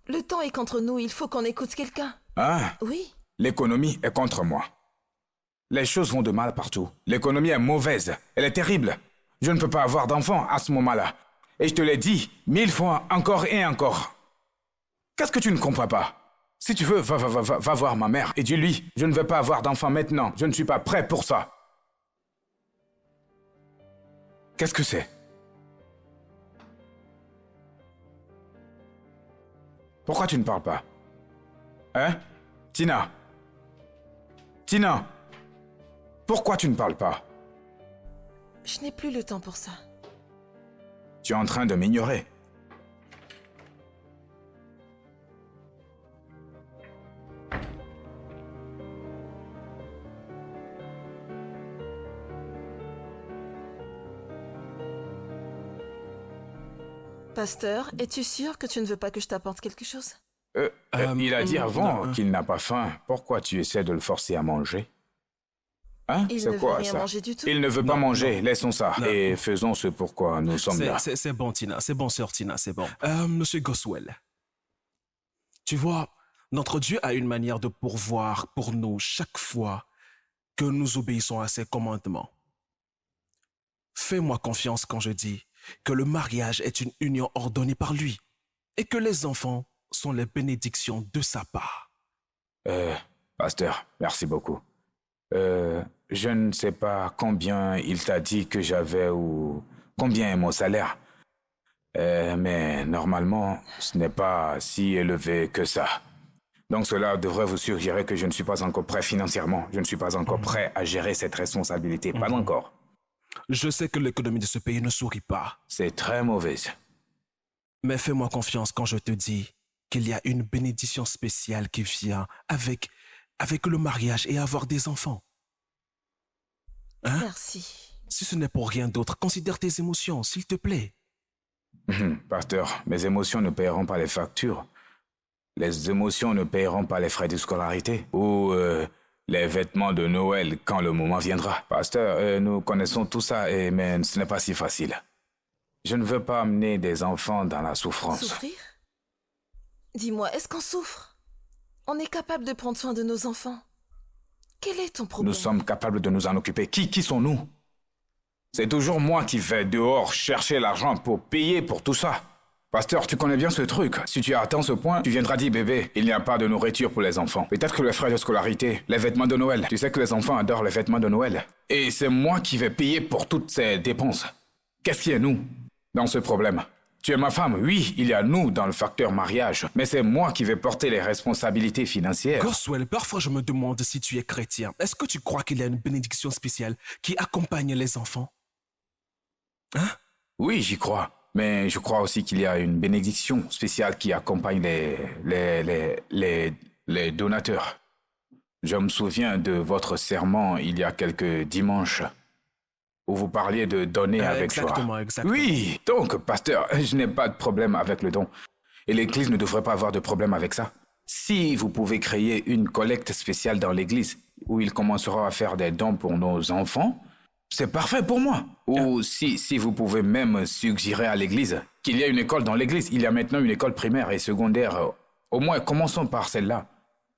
Le temps est contre nous, il faut qu'on écoute quelqu'un. Hein? Oui. L'économie est contre moi. Les choses vont de mal partout. L'économie est mauvaise. Elle est terrible. Je ne peux pas avoir d'enfant à ce moment-là. Et je te l'ai dit 1000 fois encore et encore. Qu'est-ce que tu ne comprends pas? Si tu veux, va voir ma mère et dis-lui, je ne veux pas avoir d'enfant maintenant. Je ne suis pas prêt pour ça. Qu'est-ce que c'est? Pourquoi tu ne parles pas? Hein? Tina? Tina? Pourquoi tu ne parles pas? Je n'ai plus le temps pour ça. Tu es en train de m'ignorer. Pasteur, es-tu sûr que tu ne veux pas que je t'apporte quelque chose? Il a dit avant non, qu'il n'a pas faim. Pourquoi tu essaies de le forcer à manger? Hein? Il ne C'est veut quoi rien ça? manger du tout. Il ne veut pas Non, manger. Laissons ça. Non. Et faisons ce pourquoi nous sommes là. C'est bon, Tina. C'est bon, sœur Tina, c'est bon. Monsieur Goswell, tu vois, notre Dieu a une manière de pourvoir pour nous chaque fois que nous obéissons à ses commandements. Fais-moi confiance quand je dis que le mariage est une union ordonnée par lui et que les enfants sont les bénédictions de sa part. Pasteur, merci beaucoup. Je ne sais pas combien il t'a dit que j'avais ou combien est mon salaire. Mais normalement, ce n'est pas si élevé que ça. Donc cela devrait vous suggérer que je ne suis pas encore prêt financièrement. Je ne suis pas encore prêt à gérer cette responsabilité. Pas encore. Je sais que l'économie de ce pays ne sourit pas, C'est très mauvaise. mais fais-moi confiance quand je te dis qu'il y a une bénédiction spéciale qui vient avec le mariage et avoir des enfants. Hein? Merci. Si ce n'est pour rien d'autre, considère tes émotions, s'il te plaît. Pasteur, mes émotions ne paieront pas les factures. Les émotions ne paieront pas les frais de scolarité ou les vêtements de Noël quand le moment viendra. Pasteur, nous connaissons tout ça, mais ce n'est pas si facile. Je ne veux pas amener des enfants dans la souffrance. Souffrir? Dis-moi, est-ce qu'on souffre? On est capable de prendre soin de nos enfants. Quel est ton problème? Nous sommes capables de nous en occuper. Qui sommes-nous? C'est toujours moi qui vais dehors chercher l'argent pour payer pour tout ça. Pasteur, tu connais bien ce truc. Si tu as atteint ce point, tu viendras dire bébé, il n'y a pas de nourriture pour les enfants. Peut-être que les frais de scolarité, les vêtements de Noël. Tu sais que les enfants adorent les vêtements de Noël. Et c'est moi qui vais payer pour toutes ces dépenses. Qu'est-ce qui est nous dans ce problème? Tu es ma femme, oui, il y a nous dans le facteur mariage, mais c'est moi qui vais porter les responsabilités financières. Goswell, parfois je me demande si tu es chrétien. Est-ce que tu crois qu'il y a une bénédiction spéciale qui accompagne les enfants? Hein? Oui, j'y crois. Mais je crois aussi qu'il y a une bénédiction spéciale qui accompagne les donateurs. Je me souviens de votre sermon il y a quelques dimanches où vous parliez de donner avec joie. Exactement. Oui, donc, pasteur, je n'ai pas de problème avec le don. Et l'Église ne devrait pas avoir de problème avec ça. Si vous pouvez créer une collecte spéciale dans l'Église où ils commenceront à faire des dons pour nos enfants, c'est parfait pour moi. Ou si vous pouvez même suggérer à l'Église qu'il y a une école dans l'Église. Il y a maintenant une école primaire et secondaire. Au moins, commençons par celle-là.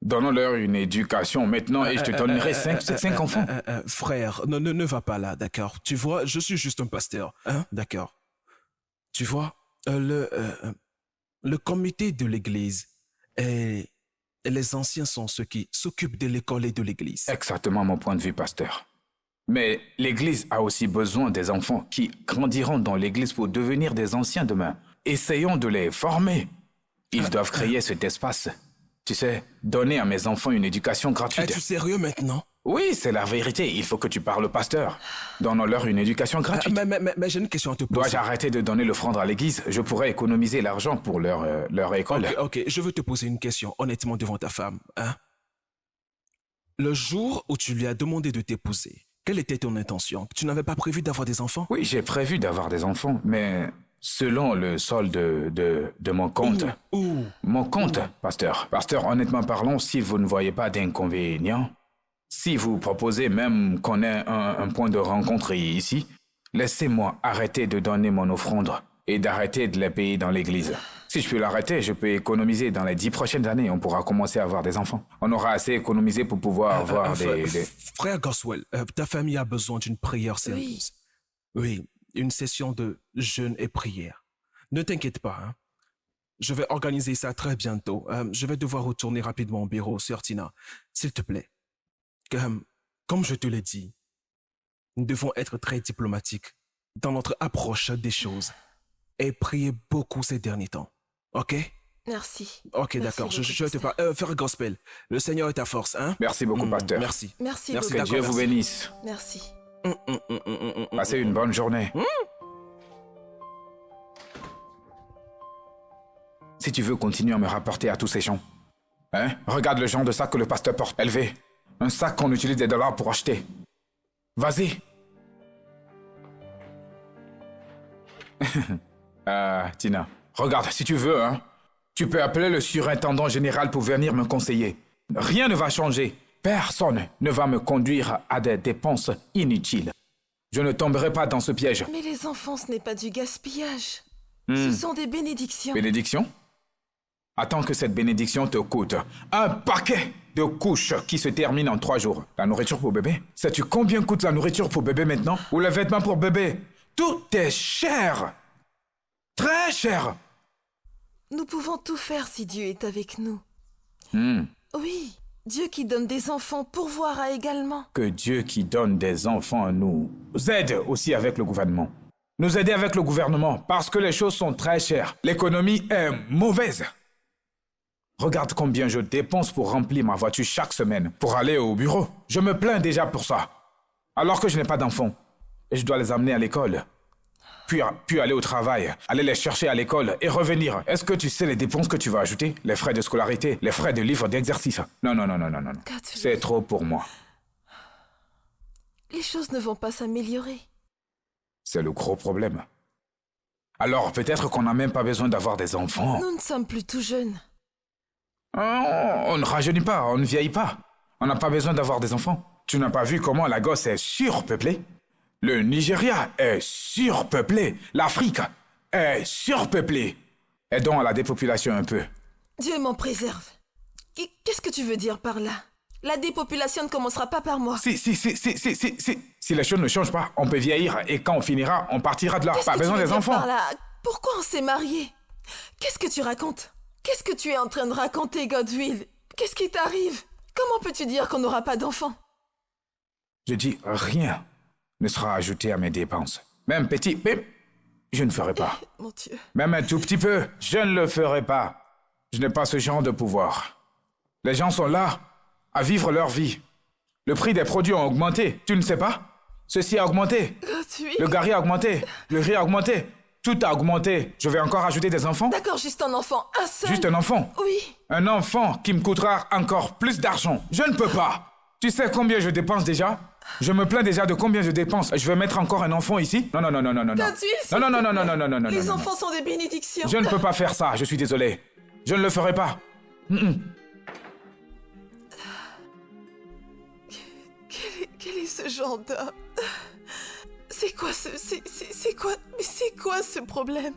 Donnons-leur une éducation maintenant et je te donnerai 5 enfants. Frère, ne va pas là, d'accord? Tu vois, je suis juste un pasteur, hein? D'accord. Tu vois, le comité de l'Église est les anciens sont ceux qui s'occupent de l'école et de l'église. Exactement mon point de vue, pasteur. Mais l'Église a aussi besoin des enfants qui grandiront dans l'Église pour devenir des anciens demain. Essayons de les former. Ils doivent créer cet espace. Tu sais, donner à mes enfants une éducation gratuite. Es-tu sérieux maintenant? Oui, c'est la vérité. Il faut que tu parles au pasteur. Donnons-leur une éducation gratuite. Mais j'ai une question à te poser. Dois-je arrêter de donner l'offrande à l'église? Je pourrais économiser l'argent pour leur école. Ok, je veux te poser une question, honnêtement, devant ta femme. Hein? Le jour où tu lui as demandé de t'épouser, quelle était ton intention? Tu n'avais pas prévu d'avoir des enfants? Oui, j'ai prévu d'avoir des enfants, mais selon le solde de mon compte. Mon compte, pasteur. Pasteur, honnêtement parlons, si vous ne voyez pas d'inconvénient, si vous proposez même qu'on ait un point de rencontre ici, laissez-moi arrêter de donner mon offrande et d'arrêter de les payer dans l'église. Si je peux l'arrêter, je peux économiser dans les 10 prochaines années. On pourra commencer à avoir des enfants. On aura assez économisé pour pouvoir avoir des... Frère Goswell, ta famille a besoin d'une prière sérieuse. Oui, une session de jeûne et prière. Ne t'inquiète pas, hein. Je vais organiser ça très bientôt. Je vais devoir retourner rapidement au bureau, sœur Tina. S'il te plaît. Comme je te l'ai dit, nous devons être très diplomatiques dans notre approche des choses et prier beaucoup ces derniers temps. OK? Merci. OK, d'accord. Je te parle. Frère Gospel, le Seigneur est ta force, hein? Merci beaucoup, pasteur. Merci. Merci Merci, beaucoup. Que Dieu vous bénisse. Merci. Passez une bonne journée. Si tu veux continuer à me rapporter à tous ces gens, hein? Regarde le genre de sac que le pasteur porte, élevé. Un sac qu'on utilise des dollars pour acheter. Vas-y. Tina, regarde, si tu veux, hein, tu peux appeler le surintendant général pour venir me conseiller. Rien ne va changer. Personne ne va me conduire à des dépenses inutiles. Je ne tomberai pas dans ce piège. Mais les enfants, ce n'est pas du gaspillage. Ce sont des bénédictions. Bénédiction? Attends que cette bénédiction te coûte un paquet de couches qui se terminent en 3 jours. La nourriture pour bébé? Sais-tu combien coûte la nourriture pour bébé maintenant? Ou les vêtements pour bébé? Tout est cher. Très cher. Nous pouvons tout faire si Dieu est avec nous. Oui, Dieu qui donne des enfants pourvoira également. Que Dieu qui donne des enfants nous aide aussi avec le gouvernement. Nous aider avec le gouvernement parce que les choses sont très chères. L'économie est mauvaise. Regarde combien je dépense pour remplir ma voiture chaque semaine pour aller au bureau. Je me plains déjà pour ça. Alors que je n'ai pas d'enfants. Et je dois les amener à l'école. Puis aller au travail, aller les chercher à l'école et revenir. Est-ce que tu sais les dépenses que tu vas ajouter? Les frais de scolarité, les frais de livres d'exercice. Non. C'est trop pour moi. Les choses ne vont pas s'améliorer. C'est le gros problème. Alors peut-être qu'on n'a même pas besoin d'avoir des enfants. Nous ne sommes plus tout jeunes. On ne rajeunit pas, on ne vieillit pas. On n'a pas besoin d'avoir des enfants. Tu n'as pas vu comment la gosse est surpeuplée? Le Nigeria est surpeuplé. L'Afrique est surpeuplée. Aidons à la dépopulation un peu. Dieu m'en préserve. Qu'est-ce que tu veux dire par là? La dépopulation ne commencera pas par moi. Si les choses ne changent pas, on peut vieillir et quand on finira, on partira de là. Pas besoin des enfants. Par là? Pourquoi on s'est mariés? Qu'est-ce que tu racontes? Qu'est-ce que tu es en train de raconter, Godwill? Qu'est-ce qui t'arrive? Comment peux-tu dire qu'on n'aura pas d'enfants? Je dis rien ne sera ajouté à mes dépenses. Même petit, je ne ferai pas. Mon Dieu. Même un tout petit peu, je ne le ferai pas. Je n'ai pas ce genre de pouvoir. Les gens sont là à vivre leur vie. Le prix des produits a augmenté, tu ne sais pas? Ceci a augmenté. Godwill. Le gari a augmenté, le riz a augmenté. Tout a augmenté. Je vais encore ajouter des enfants? D'accord, juste un enfant, un seul. Juste un enfant? Oui. Un enfant qui me coûtera encore plus d'argent. Je ne peux pas. Tu sais combien je dépense déjà? Je me plains déjà de combien je dépense. Je vais mettre encore un enfant ici? Non. Godwill, Les enfants sont des bénédictions. Je ne peux pas faire ça, je suis désolé. Je ne le ferai pas. Quel est ce genre d'homme? C'est quoi ce problème?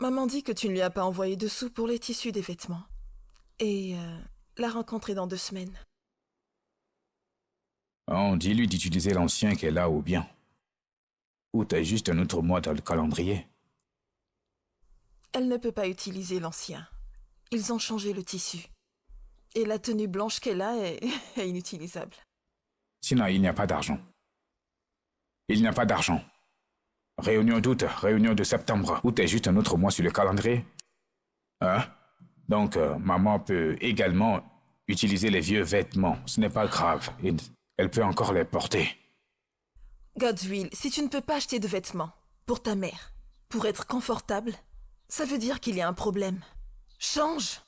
Maman dit que tu ne lui as pas envoyé de sous pour les tissus des vêtements. Et la rencontrer dans 2 semaines. On dis-lui d'utiliser l'ancien qu'elle a ou bien. Ou t'as juste un autre mois dans le calendrier. Elle ne peut pas utiliser l'ancien. Ils ont changé le tissu. Et la tenue blanche qu'elle a est inutilisable. Sinon, il n'y a pas d'argent. Il n'y a pas d'argent. Réunion d'août, réunion de septembre. Ou t'as juste un autre mois sur le calendrier. Hein? Donc, maman peut également utiliser les vieux vêtements. Ce n'est pas grave. Elle peut encore les porter. Godswill, si tu ne peux pas acheter de vêtements pour ta mère, pour être confortable, ça veut dire qu'il y a un problème. Change!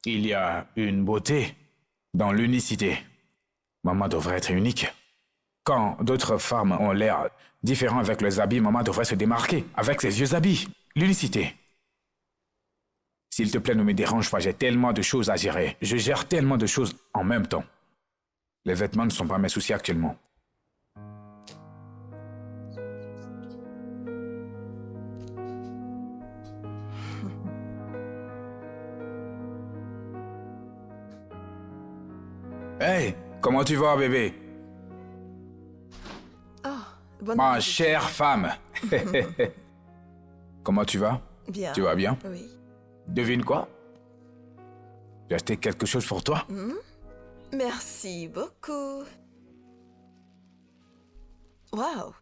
Il y a une beauté dans l'unicité. Maman devrait être unique. Quand d'autres femmes ont l'air différents avec leurs habits, maman devrait se démarquer avec ses vieux habits. L'unicité. S'il te plaît, ne me dérange pas, j'ai tellement de choses à gérer. Je gère tellement de choses en même temps. Les vêtements ne sont pas mes soucis actuellement. Hey, comment tu vas, bébé? Oh, bonne Ma nouvelle. chère femme. Comment tu vas? Bien. Tu vas bien? Oui. Devine quoi? J'ai acheté quelque chose pour toi. Merci beaucoup. Waouh.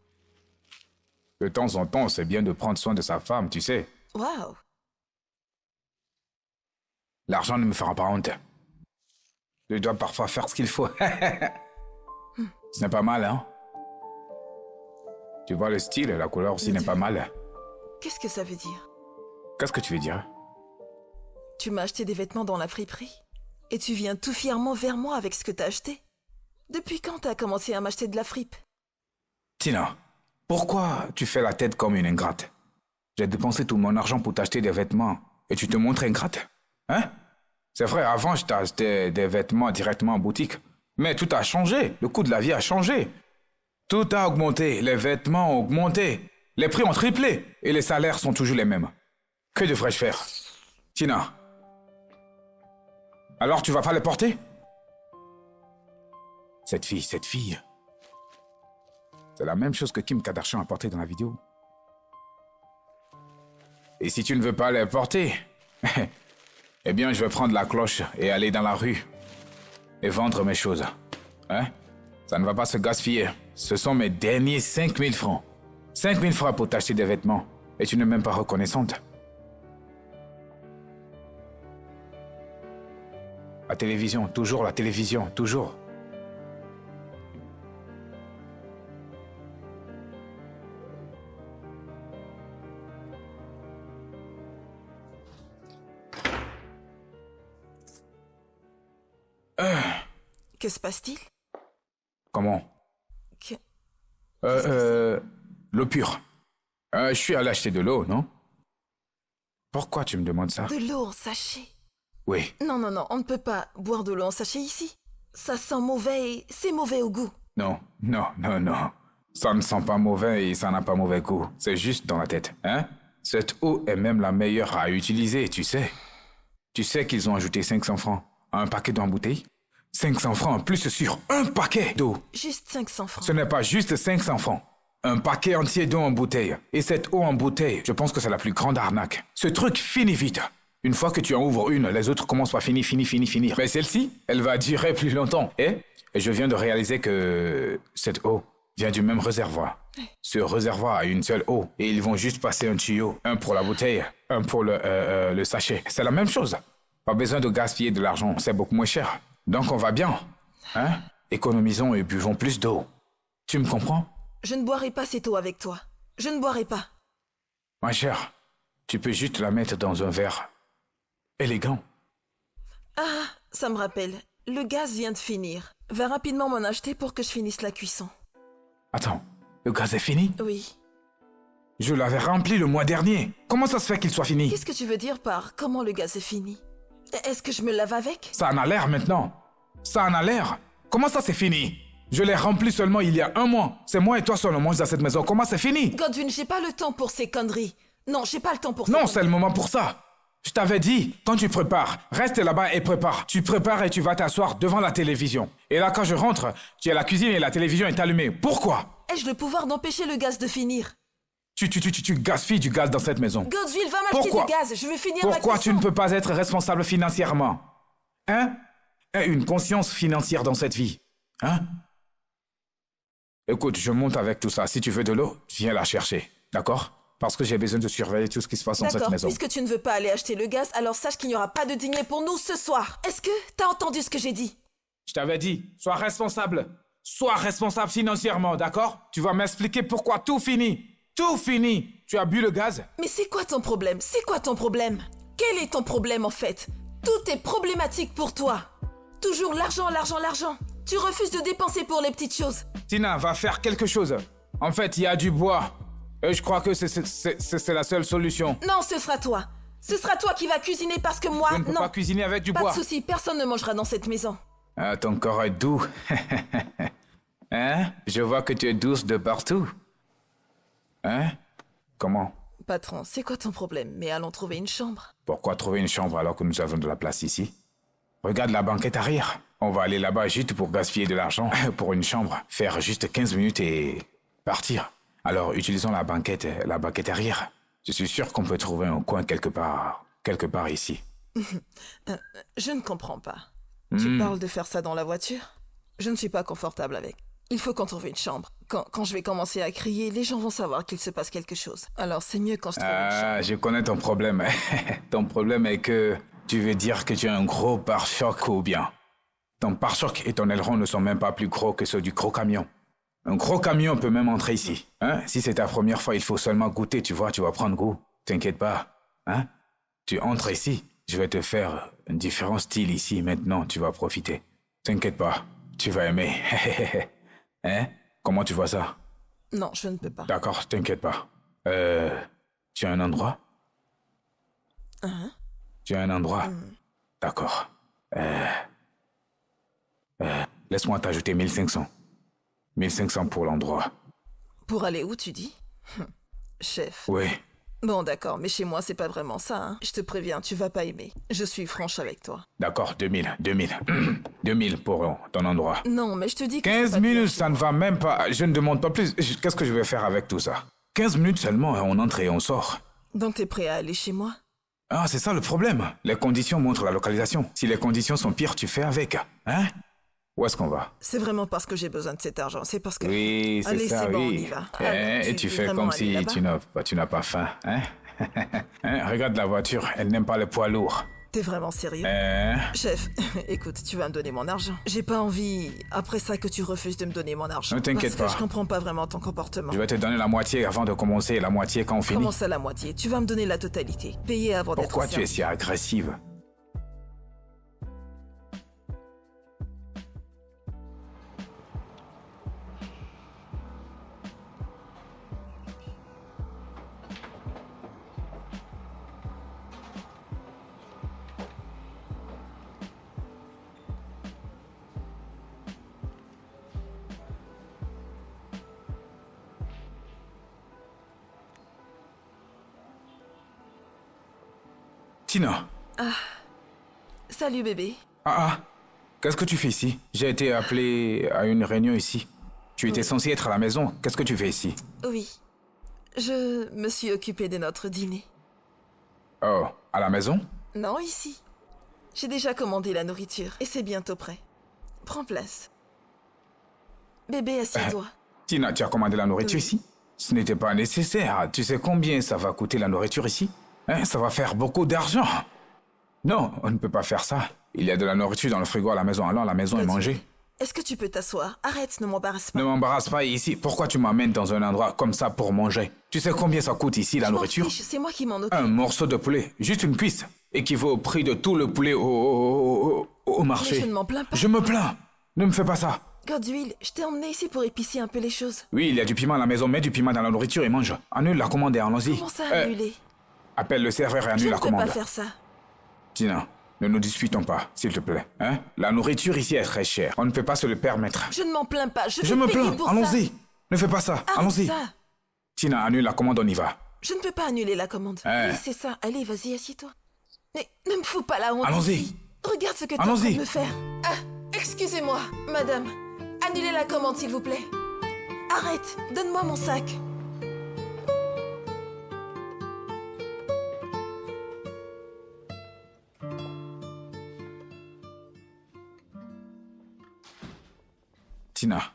De temps en temps, c'est bien de prendre soin de sa femme, tu sais. Waouh. L'argent ne me fera pas honte. Je dois parfois faire ce qu'il faut. Ce n'est pas mal, hein? Tu vois le style, la couleur aussi n'est pas mal. Qu'est-ce que ça veut dire? Qu'est-ce que tu veux dire? Tu m'as acheté des vêtements dans la friperie. Et tu viens tout fièrement vers moi avec ce que t'as acheté. Depuis quand t'as commencé à m'acheter de la fripe? Tina, pourquoi tu fais la tête comme une ingrate? J'ai dépensé tout mon argent pour t'acheter des vêtements et tu te montres ingrate? Hein? C'est vrai, avant, je t'achetais des vêtements directement en boutique. Mais tout a changé. Le coût de la vie a changé. Tout a augmenté. Les vêtements ont augmenté. Les prix ont triplé. Et les salaires sont toujours les mêmes. Que devrais-je faire? Tina. Alors, tu vas pas les porter? Cette fille. C'est la même chose que Kim Kardashian a porté dans la vidéo. Et si tu ne veux pas les porter, eh bien, je vais prendre la cloche et aller dans la rue et vendre mes choses. Hein? Ça ne va pas se gaspiller. Ce sont mes derniers 5000 francs. 5000 francs pour t'acheter des vêtements. Et tu n'es même pas reconnaissante. La télévision, toujours la télévision, toujours. Que se passe-t-il? Comment? L'eau pure. Je suis allé acheter de l'eau, non? Pourquoi tu me demandes ça? De l'eau en sachet. Oui. Non, on ne peut pas boire de l'eau en sachet ici. Ça sent mauvais et c'est mauvais au goût. Non. Ça ne sent pas mauvais et ça n'a pas mauvais goût. C'est juste dans la tête, hein? Cette eau est même la meilleure à utiliser, tu sais. Tu sais qu'ils ont ajouté 500 francs à un paquet d'eau en bouteille? 500 francs en plus sur un paquet d'eau. Juste 500 francs. Ce n'est pas juste 500 francs. Un paquet entier d'eau en bouteille. Et cette eau en bouteille, je pense que c'est la plus grande arnaque. Ce truc finit vite. Une fois que tu en ouvres une, les autres commencent par finir. Mais celle-ci, elle va durer plus longtemps. Et je viens de réaliser que cette eau vient du même réservoir. Ce réservoir a une seule eau. Et ils vont juste passer un tuyau. Un pour la bouteille, un pour le sachet. C'est la même chose. Pas besoin de gaspiller de l'argent. C'est beaucoup moins cher. Donc on va bien. Hein? Économisons et buvons plus d'eau. Tu me comprends? Je ne boirai pas cette eau avec toi. Je ne boirai pas. Ma chère, tu peux juste la mettre dans un verre élégant. Ah, ça me rappelle. Le gaz vient de finir. Va rapidement m'en acheter pour que je finisse la cuisson. Attends, le gaz est fini? Oui. Je l'avais rempli le mois dernier. Comment ça se fait qu'il soit fini? Qu'est-ce que tu veux dire par comment le gaz est fini? Est-ce que je me lave avec? Ça en a l'air maintenant. Ça en a l'air. Comment ça c'est fini? Je l'ai rempli seulement il y a un mois. C'est moi et toi seul on mange dans cette maison. Comment c'est fini? Godwin, j'ai pas le temps pour ces conneries. Non, j'ai pas le temps pour ça. Non, c'est le moment pour ça. Je t'avais dit, quand tu prépares, reste là-bas et prépare. Tu prépares et tu vas t'asseoir devant la télévision. Et là, quand je rentre, tu es à la cuisine et la télévision est allumée. Pourquoi? Ai-je le pouvoir d'empêcher le gaz de finir? Tu gaspilles du gaz dans cette maison. Godswill, va m'acheter Pourquoi? du gaz, je veux finir ma Pourquoi tu cuisson. ne peux pas être responsable financièrement? Hein? Une conscience financière dans cette vie. Hein? Écoute, je monte avec tout ça. Si tu veux de l'eau, viens la chercher. D'accord? Parce que j'ai besoin de surveiller tout ce qui se passe dans cette D'accord, maison. puisque tu ne veux pas aller acheter le gaz, alors sache qu'il n'y aura pas de dîner pour nous ce soir. Est-ce que t'as entendu ce que j'ai dit? Je t'avais dit, sois responsable. Sois responsable financièrement, d'accord? Tu vas m'expliquer pourquoi tout finit. Tout finit. Tu as bu le gaz? Mais c'est quoi ton problème? C'est quoi ton problème? Quel est ton problème en fait? Tout est problématique pour toi. Toujours l'argent, l'argent, l'argent. Tu refuses de dépenser pour les petites choses. Tina, va faire quelque chose. En fait, il y a du bois. Et je crois que c'est la seule solution. Non, ce sera toi. Ce sera toi qui vas cuisiner parce que moi, Je ne peux non. pas cuisiner avec du Pas bois. de souci, personne ne mangera dans cette maison. Ah, ton corps est doux. Hein? Je vois que tu es douce de partout. Hein? Comment? Patron, c'est quoi ton problème? Mais allons trouver une chambre. Pourquoi trouver une chambre alors que nous avons de la place ici? Regarde la banquette arrière. On va aller là-bas juste pour gaspiller de l'argent pour une chambre. Faire juste 15 minutes et partir. Alors, utilisons la banquette arrière. Je suis sûr qu'on peut trouver un coin quelque part ici. Je ne comprends pas. Tu parles de faire ça dans la voiture? Je ne suis pas confortable avec. Il faut qu'on trouve une chambre. Quand je vais commencer à crier, les gens vont savoir qu'il se passe quelque chose. Alors c'est mieux quand je trouve une chambre. Ah, je connais ton problème. Ton problème est que tu veux dire que tu as un gros pare-choc ou bien. Ton pare-choc et ton aileron ne sont même pas plus gros que ceux du gros camion. Un gros camion peut même entrer ici. Hein? Si c'est ta première fois, il faut seulement goûter, tu vois, tu vas prendre goût. T'inquiète pas. Hein? Tu entres ici, je vais te faire un différent style ici, maintenant, tu vas profiter. T'inquiète pas, tu vas aimer. Hein? Comment tu vois ça? Non, je ne peux pas. D'accord, t'inquiète pas. Tu as un endroit? Hein? Tu as un endroit? D'accord. Laisse-moi t'ajouter 1500. 1500 pour l'endroit. Pour aller où, tu dis? Chef. Oui. Bon, d'accord, mais chez moi, c'est pas vraiment ça, hein. Je te préviens, tu vas pas aimer. Je suis franche avec toi. D'accord, 2000. 2000 pour ton endroit. Non, mais je te dis que... 15 c'est pas bien minutes, chez ça ne moi. va même pas. Je ne demande pas plus. Qu'est-ce que je vais faire avec tout ça? 15 minutes seulement, on entre et on sort. Donc t'es prêt à aller chez moi? Ah, c'est ça le problème. Les conditions montrent la localisation. Si les conditions sont pires, tu fais avec. Hein? Où est-ce qu'on va? C'est vraiment parce que j'ai besoin de cet argent, c'est parce que... Oui, c'est Allez, ça, c'est bon, on oui. y va. Eh, Alors, et tu veux fais vraiment comme aller si là-bas? tu n'as pas faim, hein? Hein? Regarde la voiture, elle n'aime pas les poids lourds. T'es vraiment sérieux? Hein? Chef, écoute, tu vas me donner mon argent. J'ai pas envie, après ça, que tu refuses de me donner mon argent. Ne t'inquiète Parce pas. que je comprends pas vraiment ton comportement. Je vais te donner la moitié avant de commencer et la moitié quand on finit. Comment ça, la moitié? Tu vas me donner la totalité. Payer avant d'être Pourquoi tu es servi. si agressive? Tina. Salut, bébé. Ah. Qu'est-ce que tu fais ici? J'ai été appelé à une réunion ici. Tu étais censé être à la maison. Qu'est-ce que tu fais ici? Oui. Je me suis occupée de notre dîner. Oh, à la maison? Non, ici. J'ai déjà commandé la nourriture et c'est bientôt prêt. Prends place. Bébé, assieds-toi. Tina, tu as commandé la nourriture Oui. ici? Ce n'était pas nécessaire. Tu sais combien ça va coûter la nourriture ici? Hein, ça va faire beaucoup d'argent. Non, on ne peut pas faire ça. Il y a de la nourriture dans le frigo à la maison. Allons à la maison et manger. Est-ce que tu peux t'asseoir? Arrête, ne m'embarrasse pas. Ne m'embarrasse pas ici. Pourquoi tu m'amènes dans un endroit comme ça pour manger? Tu sais combien ça coûte ici, la Je m'en nourriture? fiche, c'est moi qui m'en occupe. Un morceau de poulet, juste une cuisse, équivaut au prix de tout le poulet au marché. Mais je ne m'en plains pas. Je me plains. Ne me fais pas ça. Godswill, je t'ai emmené ici pour épicer un peu les choses. Oui, il y a du piment à la maison. Mets du piment dans la nourriture et mange. Annule la commande et allons-y. Comment ça, annuler? Appelle le serveur et Je annule ne la peux commande. pas faire ça. Tina, ne nous disputons pas, s'il te plaît. Hein? La nourriture ici est très chère. On ne peut pas se le permettre. Je ne m'en plains pas. Je Je vais me payer plains. pour ça. Allons-y. Ne fais pas ça. Arrête Allons-y. ça. Tina, annule la commande, on y va. Je ne peux pas annuler la commande. Eh. Oui, c'est ça. Allez, vas-y, assieds-toi. Mais ne me fous pas la honte. Allons-y. ici. Regarde ce que tu es en train Allons-y. de me faire. Ah, excusez-moi, madame. Annulez la commande, s'il vous plaît. Arrête, donne-moi mon sac. Tina.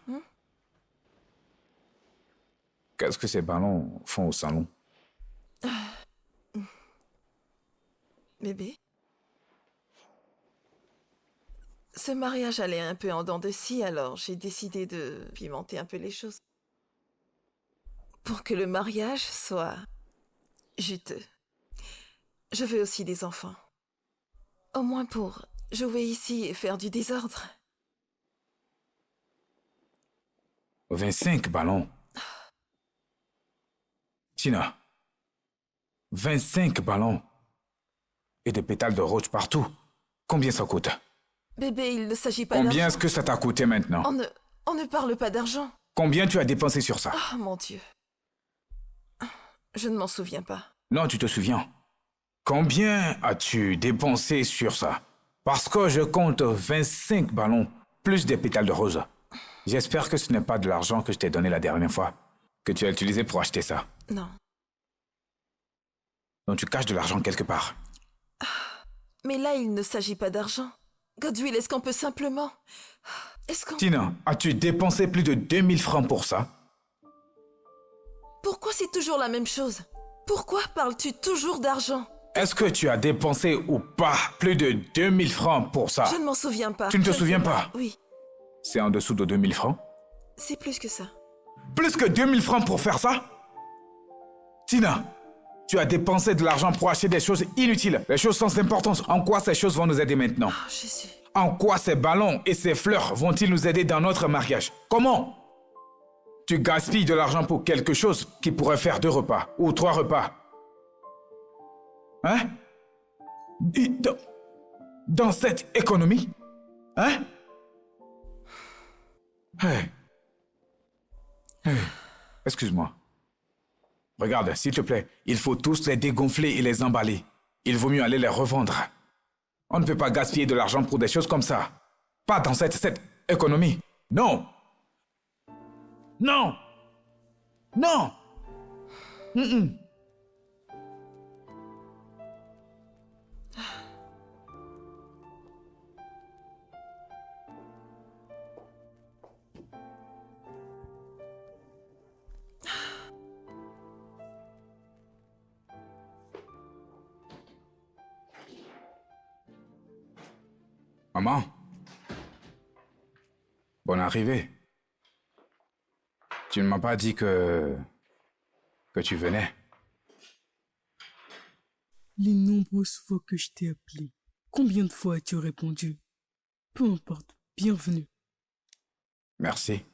Qu'est-ce que ces ballons font au salon? Bébé? Ce mariage allait un peu en dents de scie, alors j'ai décidé de pimenter un peu les choses. Pour que le mariage soit juteux. Je veux aussi des enfants. Au moins pour jouer ici et faire du désordre. 25 ballons. Tina. 25 ballons. Et des pétales de rose partout. Combien ça coûte? Bébé, il ne s'agit pas Combien d'argent. est-ce que ça t'a coûté maintenant? On ne parle pas d'argent. Combien tu as dépensé sur ça? Oh mon Dieu. Je ne m'en souviens pas. Non, tu te souviens. Combien as-tu dépensé sur ça? Parce que je compte 25 ballons, plus des pétales de rose. J'espère que ce n'est pas de l'argent que je t'ai donné la dernière fois, que tu as utilisé pour acheter ça. Non. Donc tu caches de l'argent quelque part. Mais là, il ne s'agit pas d'argent. Godwill, est-ce qu'on peut simplement... Est-ce qu'on... Tina, as-tu dépensé plus de 2000 francs pour ça? Pourquoi c'est toujours la même chose? Pourquoi parles-tu toujours d'argent? Est-ce que tu as dépensé ou pas plus de 2000 francs pour ça? Je ne m'en souviens pas. Tu ne te Je sais souviens pas? Oui, C'est en dessous de 2000 francs? c'est plus que ça. Plus que 2000 francs pour faire ça? Tina, tu as dépensé de l'argent pour acheter des choses inutiles, des choses sans importance. En quoi ces choses vont nous aider maintenant? Oh, Jésus. En quoi ces ballons et ces fleurs vont-ils nous aider dans notre mariage? Comment? Tu gaspilles de l'argent pour quelque chose qui pourrait faire 2 repas ou 3 repas. Hein? Et dans cette économie? Hein? Hey. Hey. Excuse-moi. Regarde, s'il te plaît, il faut tous les dégonfler et les emballer. Il vaut mieux aller les revendre. On ne peut pas gaspiller de l'argent pour des choses comme ça. Pas dans cette économie. Non. Non. Non. Mm-mm. Maman. Bonne arrivée. Tu ne m'as pas dit que tu venais. Les nombreuses fois que je t'ai appelé, combien de fois as-tu répondu? Peu importe, bienvenue. Merci.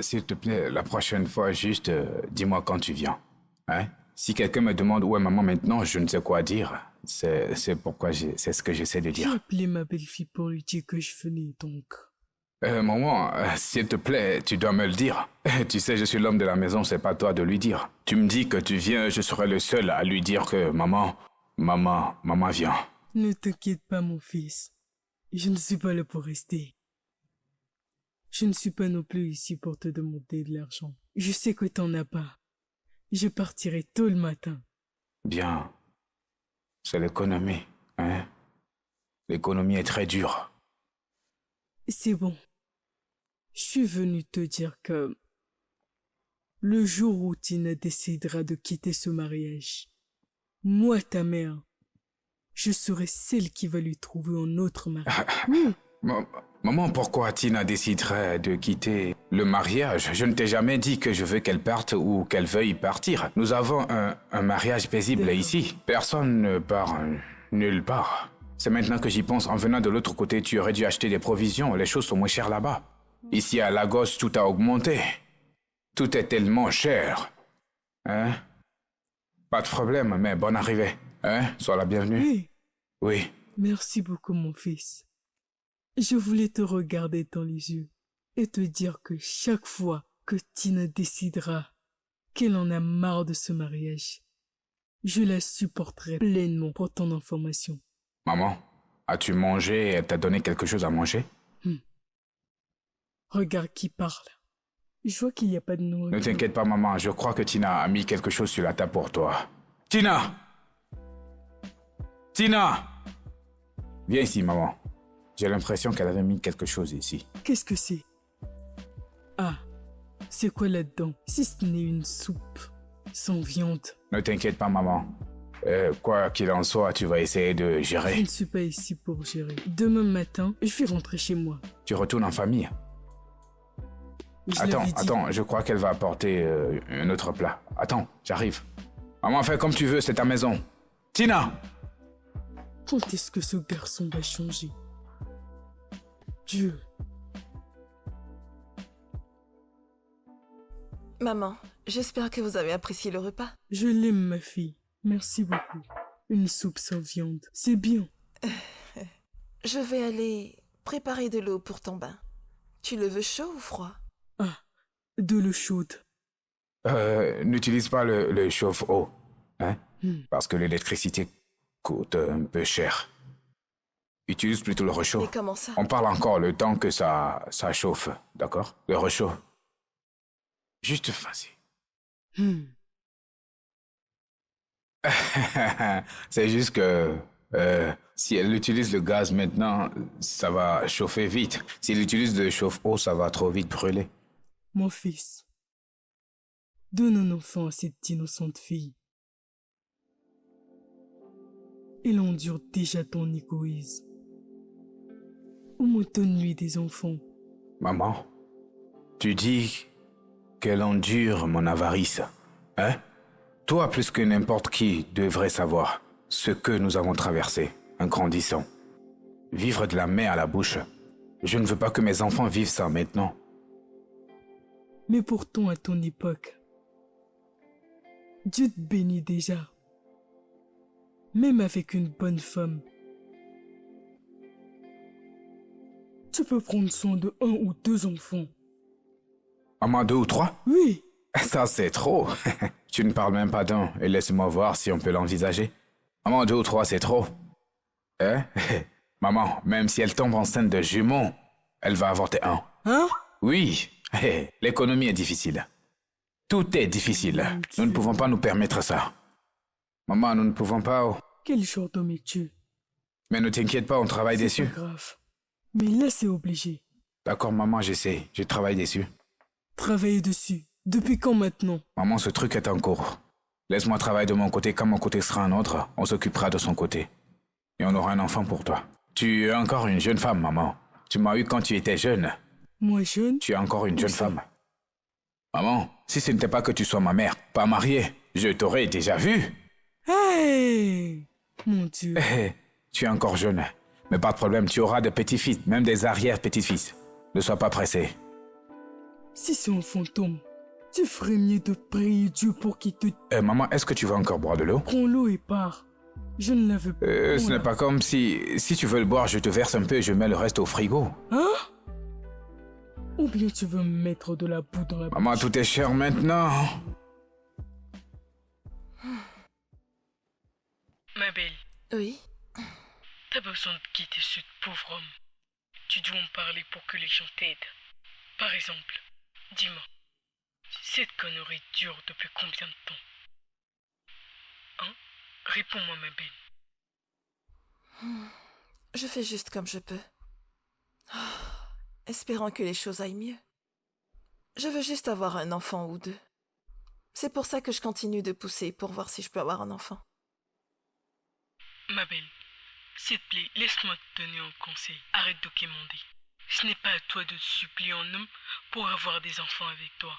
S'il te plaît, la prochaine fois, juste dis-moi quand tu viens. Hein? Si quelqu'un me demande où est maman maintenant, je ne sais quoi dire. C'est pourquoi c'est ce que j'essaie de J'ai dire. appelé ma belle-fille pour lui dire que je venais, donc... Maman, s'il te plaît, tu dois me le dire. Tu sais, je suis l'homme de la maison, c'est pas toi de lui dire. Tu me dis que tu viens, je serai le seul à lui dire que maman vient. Ne t'inquiète pas, mon fils. Je ne suis pas là pour rester. Je ne suis pas non plus ici pour te demander de l'argent. Je sais que t'en as pas. Je partirai tôt le matin. Bien. C'est l'économie, hein? L'économie est très dure. C'est bon. Je suis venu te dire que le jour où Tina décidera de quitter ce mariage, moi, ta mère, je serai celle qui va lui trouver un autre mari. Oui, Maman, pourquoi Tina déciderait de quitter le mariage? Je ne t'ai jamais dit que je veux qu'elle parte ou qu'elle veuille partir. Nous avons un mariage paisible D'accord. ici. Personne ne part nulle part. C'est maintenant que j'y pense. En venant de l'autre côté, tu aurais dû acheter des provisions. Les choses sont moins chères là-bas. Ici, à Lagos, tout a augmenté. Tout est tellement cher. Hein? Pas de problème, mais bonne arrivée. Hein? Sois la bienvenue. oui. Oui. Merci beaucoup, mon fils. Je voulais te regarder dans les yeux et te dire que chaque fois que Tina décidera qu'elle en a marre de ce mariage. Je la supporterai pleinement pour ton information. Maman, as-tu mangé et elle t'a donné quelque chose à manger? Regarde qui parle. Je vois qu'il n'y a pas de Ne nourriture. t'inquiète pas, maman. Je crois que Tina a mis quelque chose sur la table pour toi. Tina! Tina! Viens ici, maman. J'ai l'impression qu'elle avait mis quelque chose ici. Qu'est-ce que c'est? Ah, c'est quoi là-dedans? Si ce n'est une soupe sans viande. Ne t'inquiète pas, maman. Quoi qu'il en soit, tu vas essayer de Je gérer. ne suis pas ici pour gérer. Demain matin, je vais rentrer chez moi. Tu retournes en famille. Je l'avais dit. Attends, je crois qu'elle va apporter un autre plat. Attends, j'arrive. Maman, fais comme tu veux, c'est ta maison. Tina! Quand est-ce que ce garçon va changer? Dieu. Maman, j'espère que vous avez apprécié le repas. Je l'aime, ma fille. Merci beaucoup. Une soupe sans viande. C'est bien. Je vais aller préparer de l'eau pour ton bain. Tu le veux chaud ou froid? Ah, de l'eau chaude. N'utilise pas le chauffe-eau. Hein? Parce que l'électricité coûte un peu cher. Utilise plutôt le réchaud. Mais comment ça? On parle encore le temps que ça chauffe, d'accord? Le réchaud. Juste vas-y. C'est juste que si elle utilise le gaz maintenant, ça va chauffer vite. Si elle utilise le chauffe-eau, ça va trop vite brûler. Mon fils, donne un enfant à cette innocente fille. Elle endure déjà ton égoïsme. Au moins donne-lui des enfants. Maman, tu dis qu'elle endure mon avarice, hein? Toi, plus que n'importe qui, devrais savoir ce que nous avons traversé en grandissant. Vivre de la main à la bouche. Je ne veux pas que mes enfants vivent ça maintenant. Mais pourtant, à ton époque, Dieu te bénit déjà. Même avec une bonne femme. Tu peux prendre soin de 1 ou 2 enfants. Maman, 2 ou 3? Oui, Ça, c'est trop. Tu ne parles même pas d'un et laisse-moi voir si on peut l'envisager. Maman, 2 ou 3, c'est trop. Hein? Maman, même si elle tombe enceinte de jumeaux, elle va avorter un. hein? Oui, l'économie est difficile. Tout est difficile. Nous ne pouvons pas nous permettre ça. Maman, nous ne pouvons pas... Quel genre d'homme es-tu? Mais ne t'inquiète pas, on travaille C'est dessus. pas grave. Mais là, c'est obligé. D'accord, maman, j'essaie. Je travaille dessus. Travailler dessus. Depuis quand maintenant? Maman, ce truc est en cours. Laisse-moi travailler de mon côté. Quand mon côté sera un autre, on s'occupera de son côté. Et on aura un enfant pour toi. Tu es encore une jeune femme, maman. Tu m'as eu quand tu étais jeune. Moi jeune? Tu es encore une Où jeune ça? femme. Maman, si ce n'était pas que tu sois ma mère, pas mariée, je t'aurais déjà vu. Hey! Mon Dieu. Tu es encore jeune. Mais pas de problème, tu auras des petits-fils, même des arrière-petits-fils. Ne sois pas pressé. Si c'est un fantôme, tu ferais mieux de prier Dieu pour qu'il te Maman, est-ce que tu veux encore boire de l'eau? prend l'eau et part. Je ne la veux pas. Ce Voilà. n'est pas comme si tu veux le boire, je te verse un peu et je mets le reste au frigo. Hein? Ou bien tu veux me mettre de la boue dans la Maman, bouche? tout est cher maintenant. Ma belle, Oui? t'as besoin de quitter ce pauvre homme. Tu dois en parler pour que les gens t'aident. Par exemple, dis-moi, cette connerie dure depuis combien de temps? Hein? Réponds-moi, ma belle. Je fais juste comme je peux. Espérant que les choses aillent mieux. Je veux juste avoir un enfant ou 2. C'est pour ça que je continue de pousser pour voir si je peux avoir un enfant. Ma belle, s'il te plaît, laisse-moi te donner un conseil. Arrête de quémander. Ce n'est pas à toi de te supplier en homme pour avoir des enfants avec toi.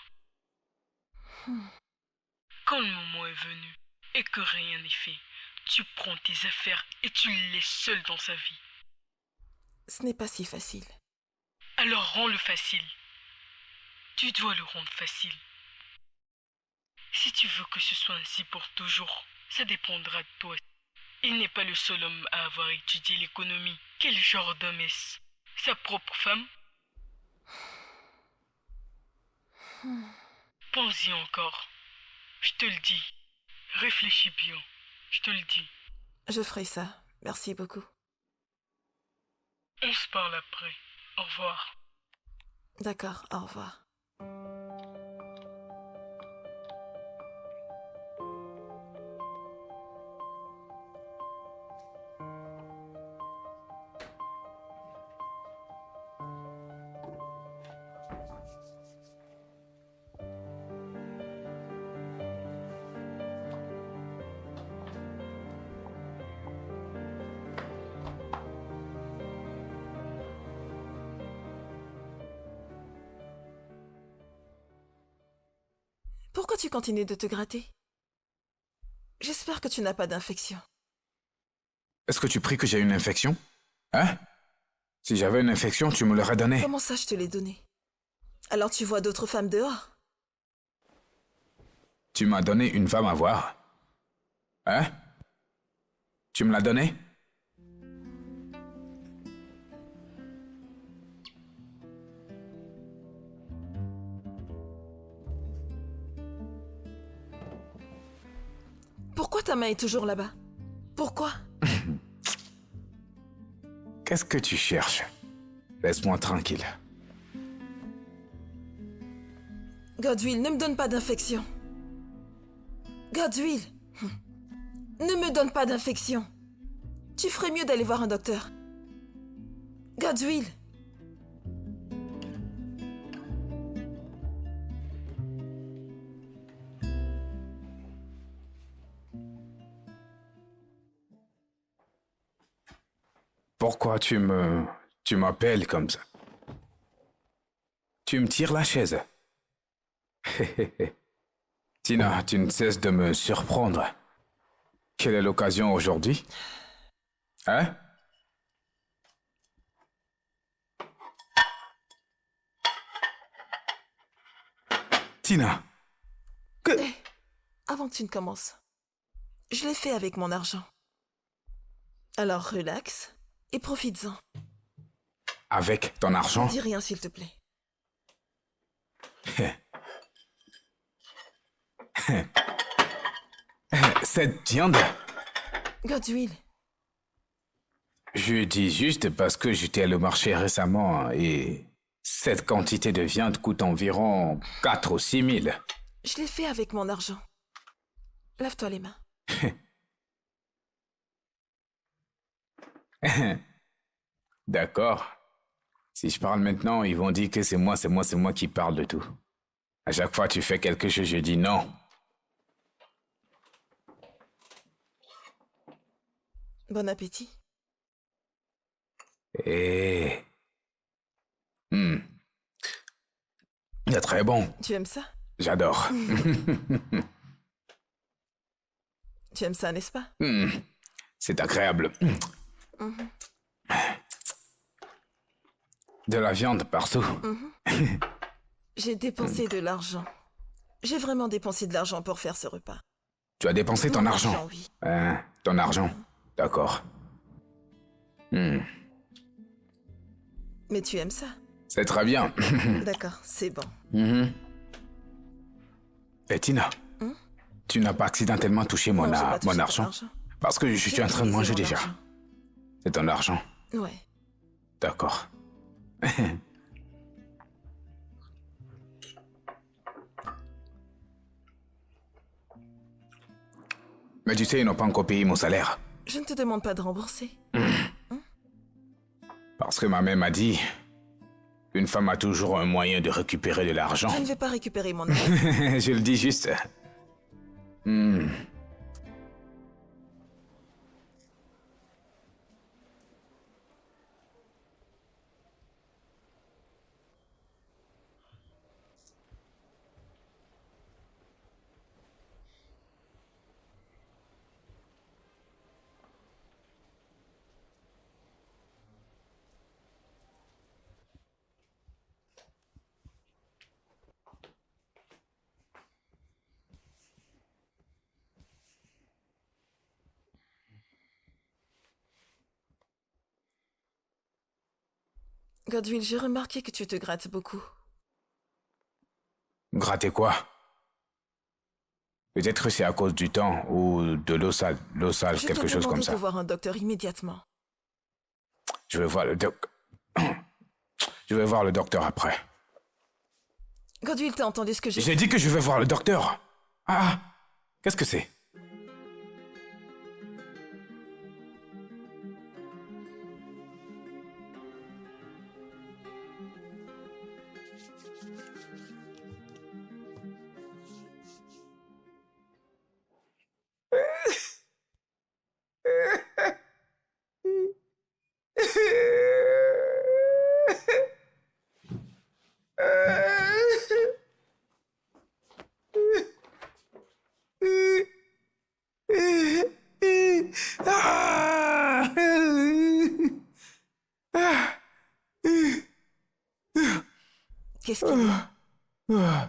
Quand le moment est venu et que rien n'est fait, tu prends tes affaires et tu le laisses seul dans sa vie. Ce n'est pas si facile. Alors rends-le facile. Tu dois le rendre facile. Si tu veux que ce soit ainsi pour toujours, ça dépendra de toi. Il n'est pas le seul homme à avoir étudié l'économie. Quel genre d'homme est-ce? Sa propre femme? Pense-y encore. Je te le dis. Réfléchis bien. Je te le dis. Je ferai ça. Merci beaucoup. On se parle après. Au revoir. D'accord, au revoir. Pourquoi tu continues de te gratter? J'espère que tu n'as pas d'infection. Est-ce que tu pries que j'ai une infection? Hein? Si j'avais une infection, tu me l'aurais donnée. Comment ça, je te l'ai donné? Alors tu vois d'autres femmes dehors? Tu m'as donné une femme à voir. Hein? Tu me l'as donnée? Pourquoi ta main est toujours là-bas? Pourquoi? Qu'est-ce que tu cherches? Laisse-moi tranquille. Godwill, ne me donne pas d'infection. Godwill, ne me donne pas d'infection. Tu ferais mieux d'aller voir un docteur. Godwill. Pourquoi tu m'appelles comme ça? Tu me tires la chaise. Tina, tu ne cesses de me surprendre. Quelle est l'occasion aujourd'hui? Hein? Tina, Hé, avant que tu ne commences, je l'ai fait avec mon argent. Alors relax et profites-en. avec ton argent? Ne dis rien s'il te plaît. Cette viande, Godwill, je dis juste parce que j'étais allé au marché récemment et cette quantité de viande coûte environ 4 ou 6 000. je l'ai fait avec mon argent. Lave-toi les mains. D'accord. Si je parle maintenant, ils vont dire que c'est moi qui parle de tout. À chaque fois tu fais quelque chose, je dis non. Bon appétit. Et... C'est très bon. Tu aimes ça? J'adore. Tu aimes ça, n'est-ce pas? C'est agréable. De la viande partout. J'ai dépensé de l'argent. J'ai vraiment dépensé de l'argent pour faire ce repas. Tu as dépensé ton Mon argent. oui. Ton argent. D'accord. Mais tu aimes ça? C'est très bien. D'accord, c'est bon. Et Tina, tu n'as pas accidentellement touché mon, Non, j'ai pas touché mon ton argent? argent. Parce que je suis J'ai en train de manger utilisé mon déjà. argent. C'est ton argent. Ouais. D'accord. Mais tu sais, ils n'ont pas encore payé mon salaire. Je ne te demande pas de rembourser. Parce que ma mère m'a dit qu'une femme a toujours un moyen de récupérer de l'argent. Je ne vais pas récupérer mon argent. Je le dis juste. Godwill, j'ai remarqué que tu te grattes beaucoup. Gratter quoi? Peut-être que c'est à cause du temps ou de l'eau sale, Je quelque te chose comme demande ça. de voir un docteur immédiatement. Je vais voir le Je vais voir le docteur après. Godwill, t'as entendu ce que j'ai J'ai dit que je vais voir le docteur. Ah, qu'est-ce que c'est? Qu'est-ce qu'il y a?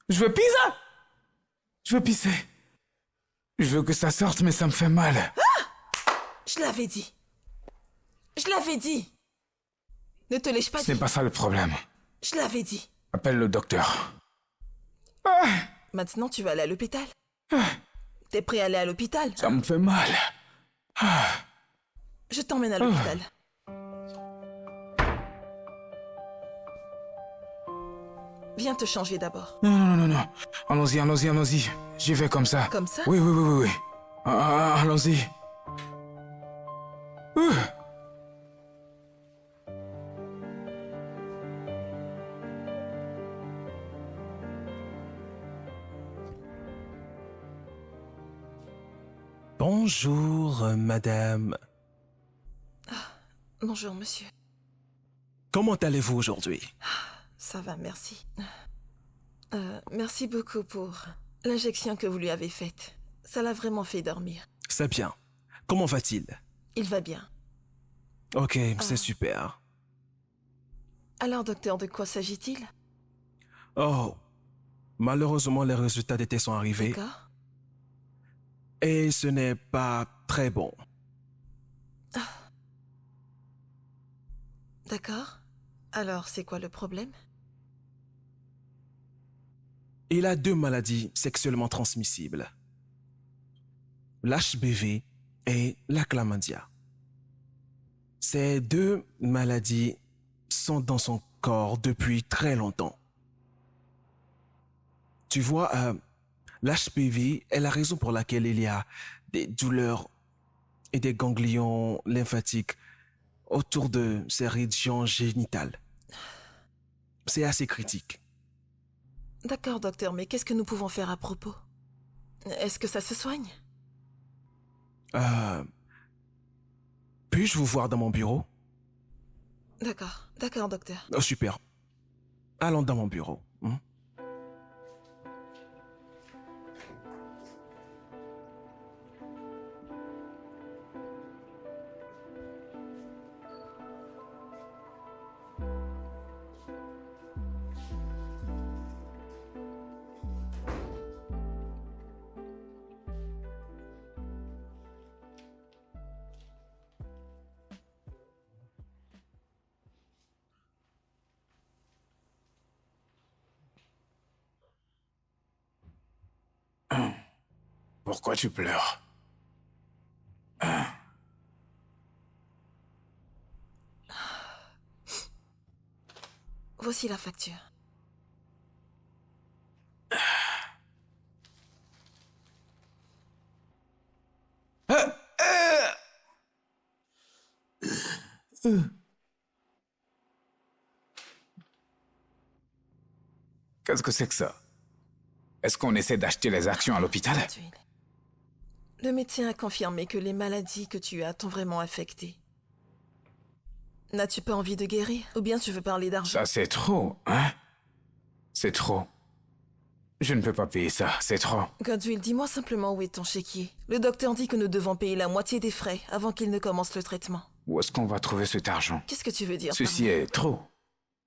Je veux pisser. Je veux pisser. Je veux que ça sorte, mais ça me fait mal. Je l'avais dit. Je l'avais dit. Ne te l'ai-je pas Ce n'est dit? pas ça le problème. Je l'avais dit. Appelle le docteur. Maintenant, tu vas aller à l'hôpital. T'es prêt à aller à l'hôpital? Ça me fait mal. Je t'emmène à l'hôpital. Viens te changer d'abord. Non. Allons-y. J'y vais comme ça. Comme ça? Oui. Allons-y. Bonjour, madame. Bonjour, monsieur. Comment allez-vous aujourd'hui? Ça va, merci. Merci beaucoup pour l'injection que vous lui avez faite. Ça l'a vraiment fait dormir. C'est bien. Comment va-t-il? Il va bien. Ok, c'est super. Alors, docteur, de quoi s'agit-il? Oh, malheureusement, les résultats des tests sont arrivés D'accord. et ce n'est pas très bon. D'accord. Alors, c'est quoi le problème? Il a 2 maladies sexuellement transmissibles. L'HPV et la chlamydia. Ces 2 maladies sont dans son corps depuis très longtemps. Tu vois, l'HPV est la raison pour laquelle il y a des douleurs et des ganglions lymphatiques autour de ces régions génitales. C'est assez critique. D'accord, docteur, mais qu'est-ce que nous pouvons faire à propos? Est-ce que ça se soigne? Puis-je vous voir dans mon bureau? D'accord, docteur. Oh, super. Allons dans mon bureau. Pourquoi tu pleures? Voici la facture. Qu'est-ce que c'est que ça? Est-ce qu'on essaie d'acheter les actions à l'hôpital? Le médecin a confirmé que les maladies que tu as t'ont vraiment affecté. N'as-tu pas envie de guérir? Ou bien tu veux parler d'argent? Ça, c'est trop, hein? C'est trop. Je ne peux pas payer ça, c'est trop. Godwill, dis-moi simplement où est ton chéquier. Le docteur dit que nous devons payer la moitié des frais avant qu'il ne commence le traitement. Où est-ce qu'on va trouver cet argent? Qu'est-ce que tu veux dire? Ceci par là? est trop.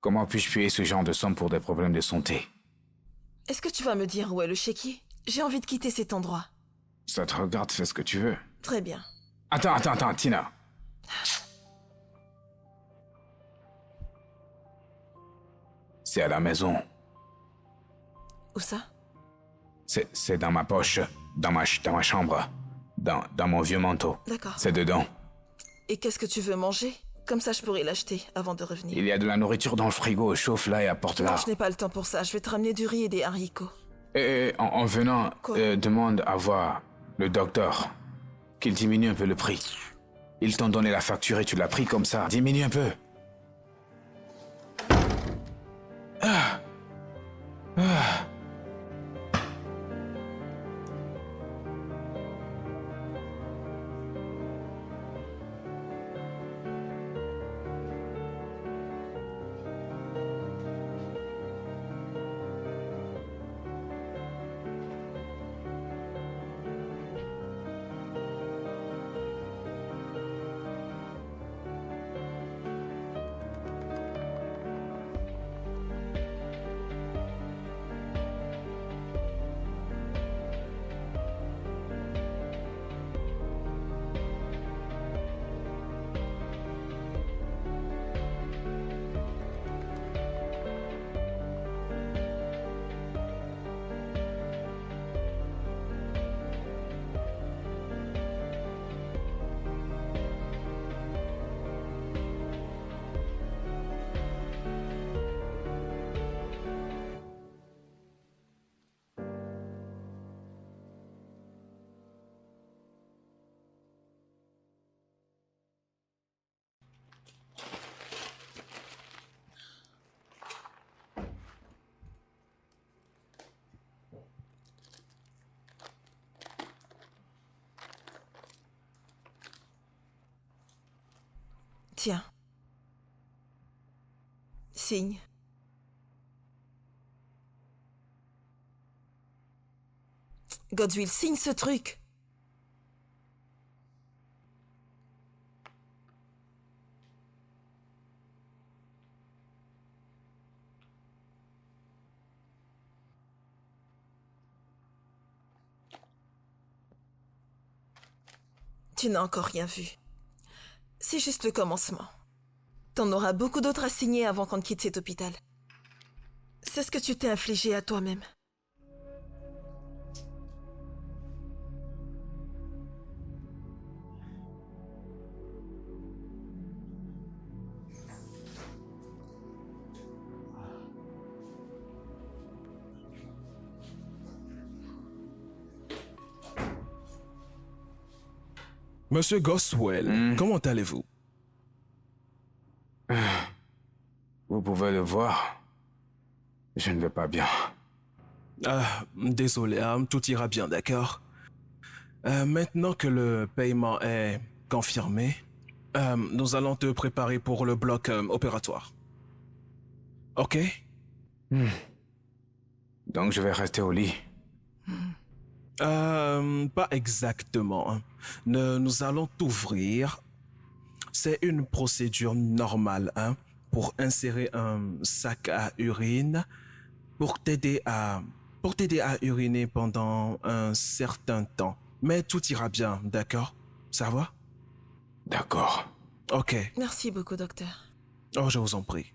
Comment puis-je payer ce genre de somme pour des problèmes de santé? Est-ce que tu vas me dire où est le chéquier? J'ai envie de quitter cet endroit. Ça te regarde, fais ce que tu veux. Très bien. Attends, Tina. C'est à la maison. Où ça? C'est dans ma poche, dans ma chambre, dans mon vieux manteau. D'accord. C'est dedans. Et qu'est-ce que tu veux manger? Comme ça, je pourrais l'acheter avant de revenir. Il y a de la nourriture dans le frigo, chauffe-la et Non, apporte-la. je n'ai pas le temps pour ça. Je vais te ramener du riz et des haricots. Et en venant, Quoi? demande à voir le docteur qu'il diminue un peu le prix. Ils t'ont donné la facture et tu l'as pris comme ça. Diminue un peu. Tiens. Signe. Godswill, signe ce truc. Tu n'as encore rien vu. C'est juste le commencement. T'en auras beaucoup d'autres à signer avant qu'on ne quitte cet hôpital. C'est ce que tu t'es infligé à toi-même. Monsieur Goswell, comment allez-vous? Vous pouvez le voir. Je ne vais pas bien. Désolé, tout ira bien, d'accord? Maintenant que le paiement est confirmé, nous allons te préparer pour le bloc opératoire. Ok? Donc je vais rester au lit. Pas exactement. Nous allons t'ouvrir. C'est une procédure normale, pour insérer un sac à urine, pour t'aider à uriner pendant un certain temps. Mais tout ira bien, d'accord? Ça va? D'accord. Ok. Merci beaucoup, docteur. Oh, je vous en prie.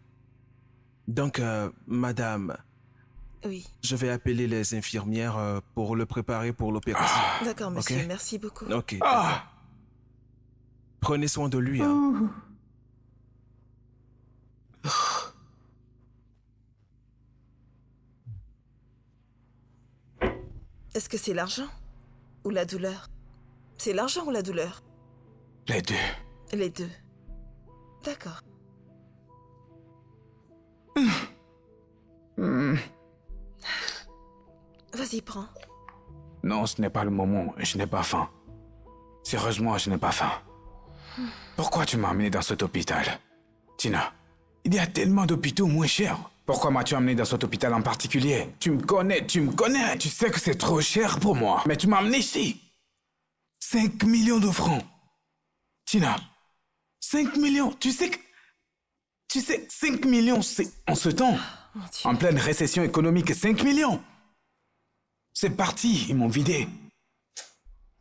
Donc, madame, Oui. je vais appeler les infirmières pour le préparer pour l'opération. D'accord, monsieur. Ok. Merci beaucoup. Ok. Ah! Prenez soin de lui. Est-ce que c'est l'argent ou la douleur? C'est l'argent ou la douleur? Les deux. Les deux. D'accord. Vas-y, prends. Non, ce n'est pas le moment. Je n'ai pas faim. Sérieusement, je n'ai pas faim. Pourquoi tu m'as amené dans cet hôpital? Tina, il y a tellement d'hôpitaux moins chers. Pourquoi m'as-tu amené dans cet hôpital en particulier? Tu me connais. Tu sais que c'est trop cher pour moi. Mais tu m'as amené ici. 5 millions de francs. Tina, 5 millions. Tu sais, 5 millions, c'est en ce temps. Mon Dieu. En pleine récession économique, 5 millions. C'est parti, ils m'ont vidé.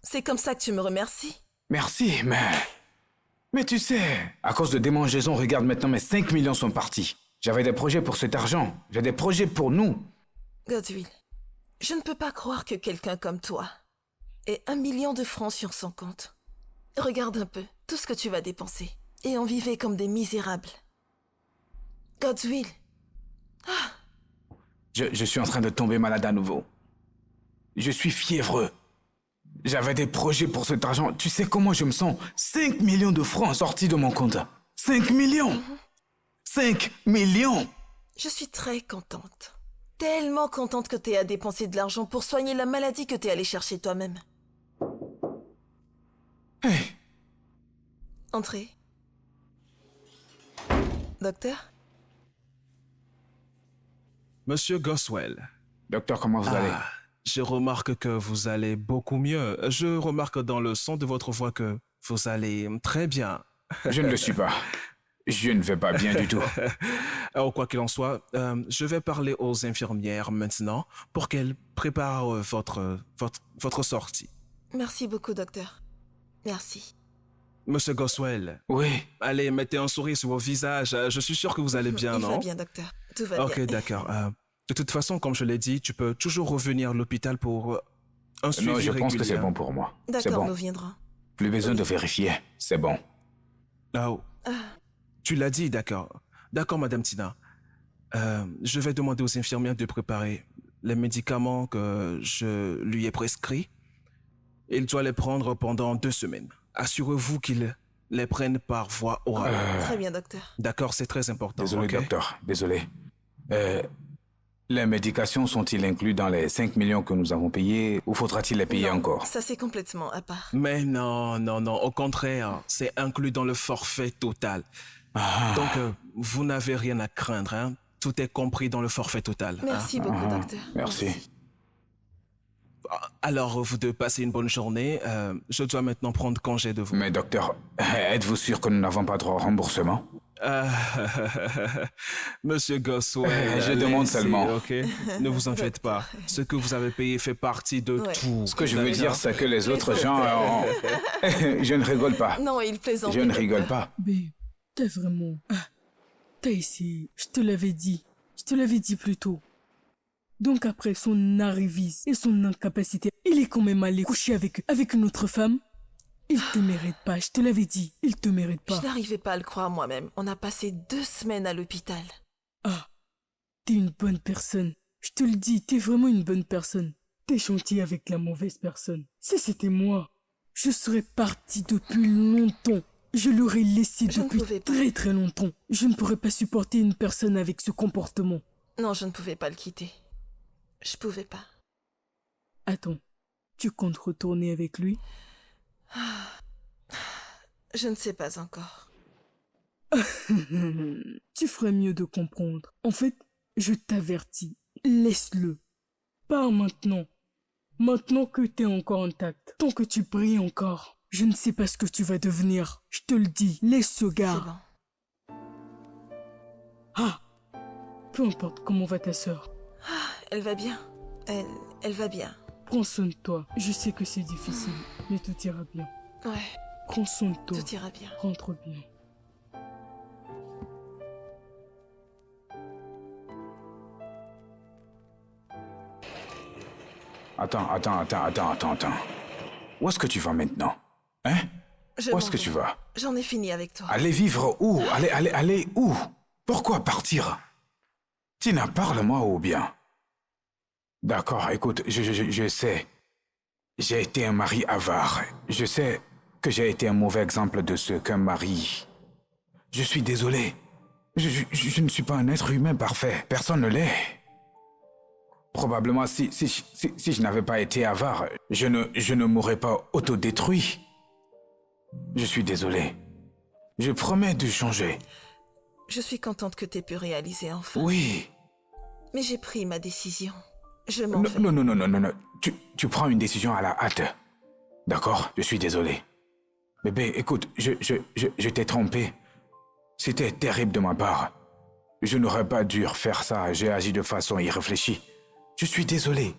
C'est comme ça que tu me remercies? Merci, mais... Mais tu sais, à cause de démangeaisons, regarde maintenant, mes 5 millions sont partis. J'avais des projets pour cet argent. J'ai des projets pour nous. Godswill, je ne peux pas croire que quelqu'un comme toi ait 1 million de francs sur son compte. Regarde un peu tout ce que tu vas dépenser. Et on vivait comme des misérables. Godswill. Je suis en train de tomber malade à nouveau. Je suis fiévreux. J'avais des projets pour cet argent. Tu sais comment je me sens? 5 millions de francs sortis de mon compte. 5 millions! 5 millions! Je suis très contente. Tellement contente que t'aies à dépenser de l'argent pour soigner la maladie que t'es allé chercher toi-même. Hey! Entrez. Docteur? Monsieur Goswell. Docteur, comment vous allez? Je remarque que vous allez beaucoup mieux. Je remarque dans le son de votre voix que vous allez très bien. Je ne le suis pas. Je ne vais pas bien du tout. Alors, quoi qu'il en soit, je vais parler aux infirmières maintenant pour qu'elles préparent votre sortie. Merci beaucoup, docteur. Merci. Monsieur Goswell, Oui. allez, mettez un sourire sur vos visages. Je suis sûr que vous allez bien, Il non? va bien, docteur. Tout va Ok, bien. d'accord. De toute façon, comme je l'ai dit, tu peux toujours revenir à l'hôpital pour un suivi Non, je régulier. pense que c'est bon pour moi. C'est D'accord, bon. nous viendrons. Plus besoin de vérifier. C'est bon. Oh. Tu l'as dit, d'accord. D'accord, Madame Tina. Je vais demander aux infirmières de préparer les médicaments que je lui ai prescrits. Il doit les prendre pendant 2 semaines. Assurez-vous qu'il les prenne par voie orale. Très bien, docteur. D'accord, c'est très important. Désolé, ok? docteur. Désolé. Les médications sont-ils inclus dans les 5 millions que nous avons payés ou faudra-t-il les payer Non, encore? ça, c'est complètement à part. Mais non, non, non. Au contraire, c'est inclus dans le forfait total. Donc, vous n'avez rien à craindre. Hein? Tout est compris dans le forfait total. hein. Merci beaucoup, docteur. Merci. Alors, vous deux passez une bonne journée. Je dois maintenant prendre congé de vous. Mais docteur, êtes-vous sûr que nous n'avons pas droit au remboursement? Monsieur Goswell, Je demande laissez, seulement. ok? Ne vous en faites pas. Ce que vous avez payé fait partie de Ouais. tout. Ce que je veux D'accord? dire, c'est que les autres gens... je ne rigole pas. Non, il plaisante. Je ne docteur. rigole pas. Babe, t'as vraiment... t'as essayé. Je te l'avais dit. Je te l'avais dit plus tôt. Donc après son arriviste et son incapacité, il est quand même allé coucher avec une autre femme? Il te mérite pas, je te l'avais dit. Il te mérite pas. Je n'arrivais pas à le croire moi-même. On a passé 2 semaines à l'hôpital. Ah, t'es une bonne personne. Je te le dis, t'es vraiment une bonne personne. T'es gentil avec la mauvaise personne. Si c'était moi, je serais parti depuis longtemps. Je l'aurais laissé Je ne depuis pouvais pas. très très longtemps. Je ne pourrais pas supporter une personne avec ce comportement. Non, je ne pouvais pas le quitter. Je pouvais pas. Attends, tu comptes retourner avec lui? Je ne sais pas encore. Tu ferais mieux de comprendre. En fait, je t'avertis, laisse-le. Pas maintenant. Maintenant que t'es encore intact. Tant que tu brilles encore. Je ne sais pas ce que tu vas devenir. Je te le dis, laisse ce C'est gars. bon. Ah, peu importe comment va ta sœur. Elle va bien. Elle va bien. Prends soin de toi. Je sais que c'est difficile, mais tout ira bien. Ouais, Prends soin de toi. tout ira bien. Rentre bien. Attends. Où est-ce que tu vas maintenant? Hein? Je Où m'en est-ce que vais. tu vas? J'en ai fini avec toi. Aller vivre où? Aller où? Pourquoi partir? Tina, parle-moi ou bien? D'accord, écoute, je sais. J'ai été un mari avare. Je sais que j'ai été un mauvais exemple de ce qu'un mari... Je suis désolé. Je ne suis pas un être humain parfait. Personne ne l'est. Probablement, si je n'avais pas été avare, je ne m'aurais pas autodétruit. Je suis désolé. Je promets de changer. Je suis contente que t'aies pu réaliser enfin. Oui. Mais j'ai pris ma décision. Je m'en vais. Non. Tu prends une décision à la hâte. D'accord? Je suis désolé. Bébé, écoute, je t'ai trompé. C'était terrible de ma part. Je n'aurais pas dû faire ça. J'ai agi de façon irréfléchie. Je suis désolé.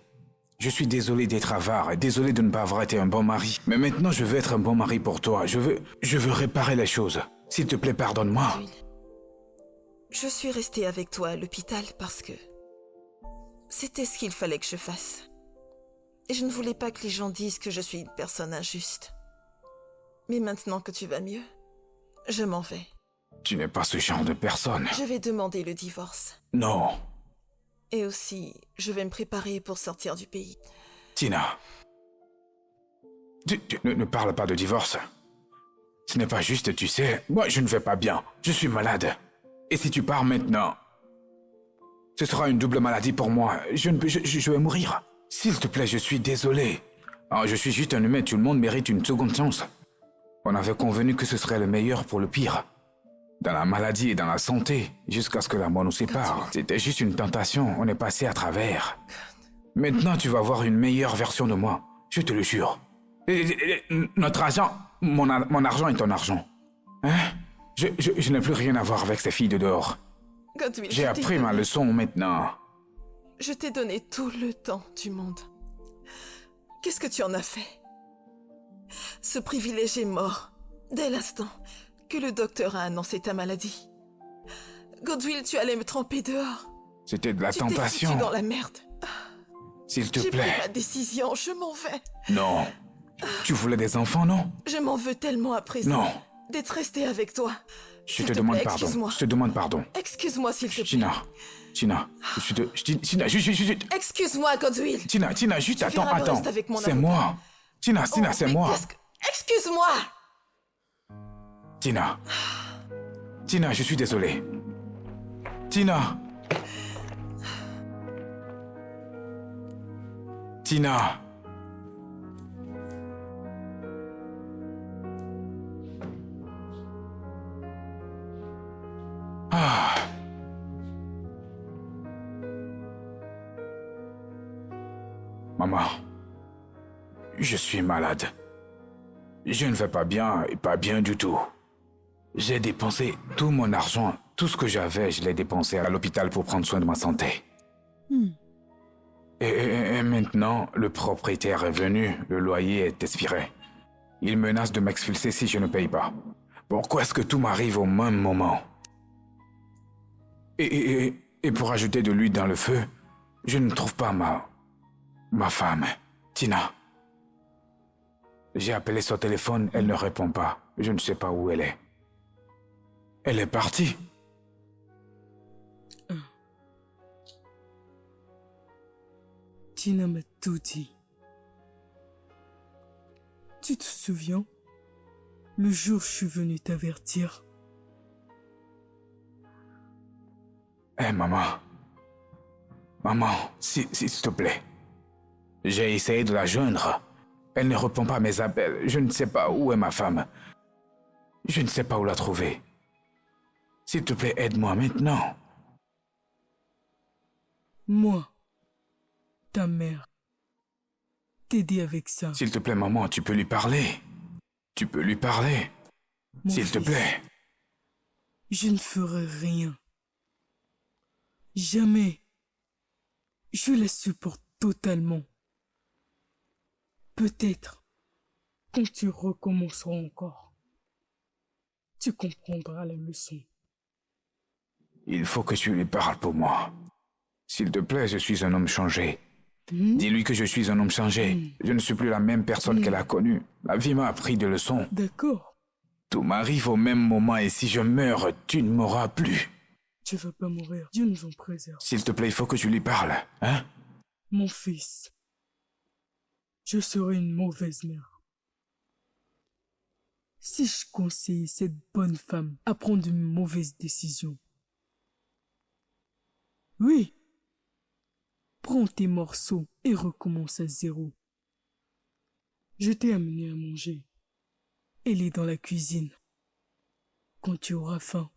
Je suis désolé d'être avare et désolé de ne pas avoir été un bon mari. Mais maintenant, je veux être un bon mari pour toi. Je veux réparer les choses. S'il te plaît, pardonne-moi. Godwill, je suis restée avec toi à l'hôpital parce que c'était ce qu'il fallait que je fasse. Et je ne voulais pas que les gens disent que je suis une personne injuste. Mais maintenant que tu vas mieux, je m'en vais. Tu n'es pas ce genre de personne. Je vais demander le divorce. Non. Et aussi, je vais me préparer pour sortir du pays. Tina. Tu ne parle pas de divorce. Ce n'est pas juste, tu sais. Moi, je ne vais pas bien. Je suis malade. Et si tu pars maintenant, ce sera une double maladie pour moi. Je vais mourir. S'il te plaît, je suis désolé. Je suis juste un humain. Tout le monde mérite une seconde chance. On avait convenu que ce serait le meilleur pour le pire. Dans la maladie et dans la santé, jusqu'à ce que la mort nous sépare. C'était juste une tentation, on est passé à travers. Maintenant, tu vas voir une meilleure version de moi, je te le jure. Notre argent, mon argent est ton argent. Hein? Je n'ai plus rien à voir avec ces filles de dehors. Godwill, J'ai je t'ai appris ma donné- leçon maintenant. Je t'ai donné tout le temps du monde. Qu'est-ce que tu en as fait? Ce privilège est mort dès l'instant que le docteur a annoncé ta maladie. Godwill, tu allais me tremper dehors. C'était de la Tu t'es tentation. foutu dans la merde. S'il te J'ai pris plaît. ma décision, je m'en vais. Non. Tu voulais des enfants, non? Je m'en veux tellement à présent Non. d'être restée avec toi. Je S'il te te demande plaît, pardon. excuse-moi. Je te demande pardon. Excuse-moi, s'il te plaît. Tina, Tina, juste, Excuse-moi, Godwill. Tina, juste, Tu attends, verras le attends. reste avec mon C'est avocat. moi. Tina, Oh, c'est oui, moi. Excuse-moi. Tina, je suis désolé. Tina. Ah. Maman, je suis malade. Je ne vais pas bien et pas bien du tout. J'ai dépensé tout mon argent, tout ce que j'avais, je l'ai dépensé à l'hôpital pour prendre soin de ma santé. Et maintenant, le propriétaire est venu, le loyer est expiré. Il menace de m'expulser si je ne paye pas. Pourquoi est-ce que tout m'arrive au même moment? Et pour ajouter de l'huile dans le feu, je ne trouve pas ma femme, Tina. J'ai appelé son téléphone, elle ne répond pas. Je ne sais pas où elle est. Elle est partie. Tina m'a tout dit. Tu te souviens? Le jour où je suis venu t'avertir. Hé, maman. Maman, s'il te plaît. J'ai essayé de la joindre. Elle ne répond pas à mes appels. Je ne sais pas où est ma femme. Je ne sais pas où la trouver. S'il te plaît, aide-moi maintenant. Moi, ta mère, t'aider avec ça. S'il te plaît, maman, tu peux lui parler. Tu peux lui parler. Mon S'il te fils, plaît. Je ne ferai rien. Jamais. Je la supporte totalement. Peut-être, quand tu recommenceras encore, tu comprendras la leçon. Il faut que tu lui parles pour moi. S'il te plaît, je suis un homme changé. Dis-lui que je suis un homme changé. Je ne suis plus la même personne qu'elle a connue. La vie m'a appris des leçons. D'accord, Tout m'arrive au même moment et si je meurs, tu ne m'auras plus. tu vas pas mourir. Dieu nous en préserve. S'il te plaît, il faut que tu lui parles, hein? Mon fils, je serai une mauvaise mère. Si je conseille cette bonne femme à prendre une mauvaise décision. Oui. Prends tes morceaux et recommence à zéro. Je t'ai amené à manger. Elle est dans la cuisine. Quand tu auras faim,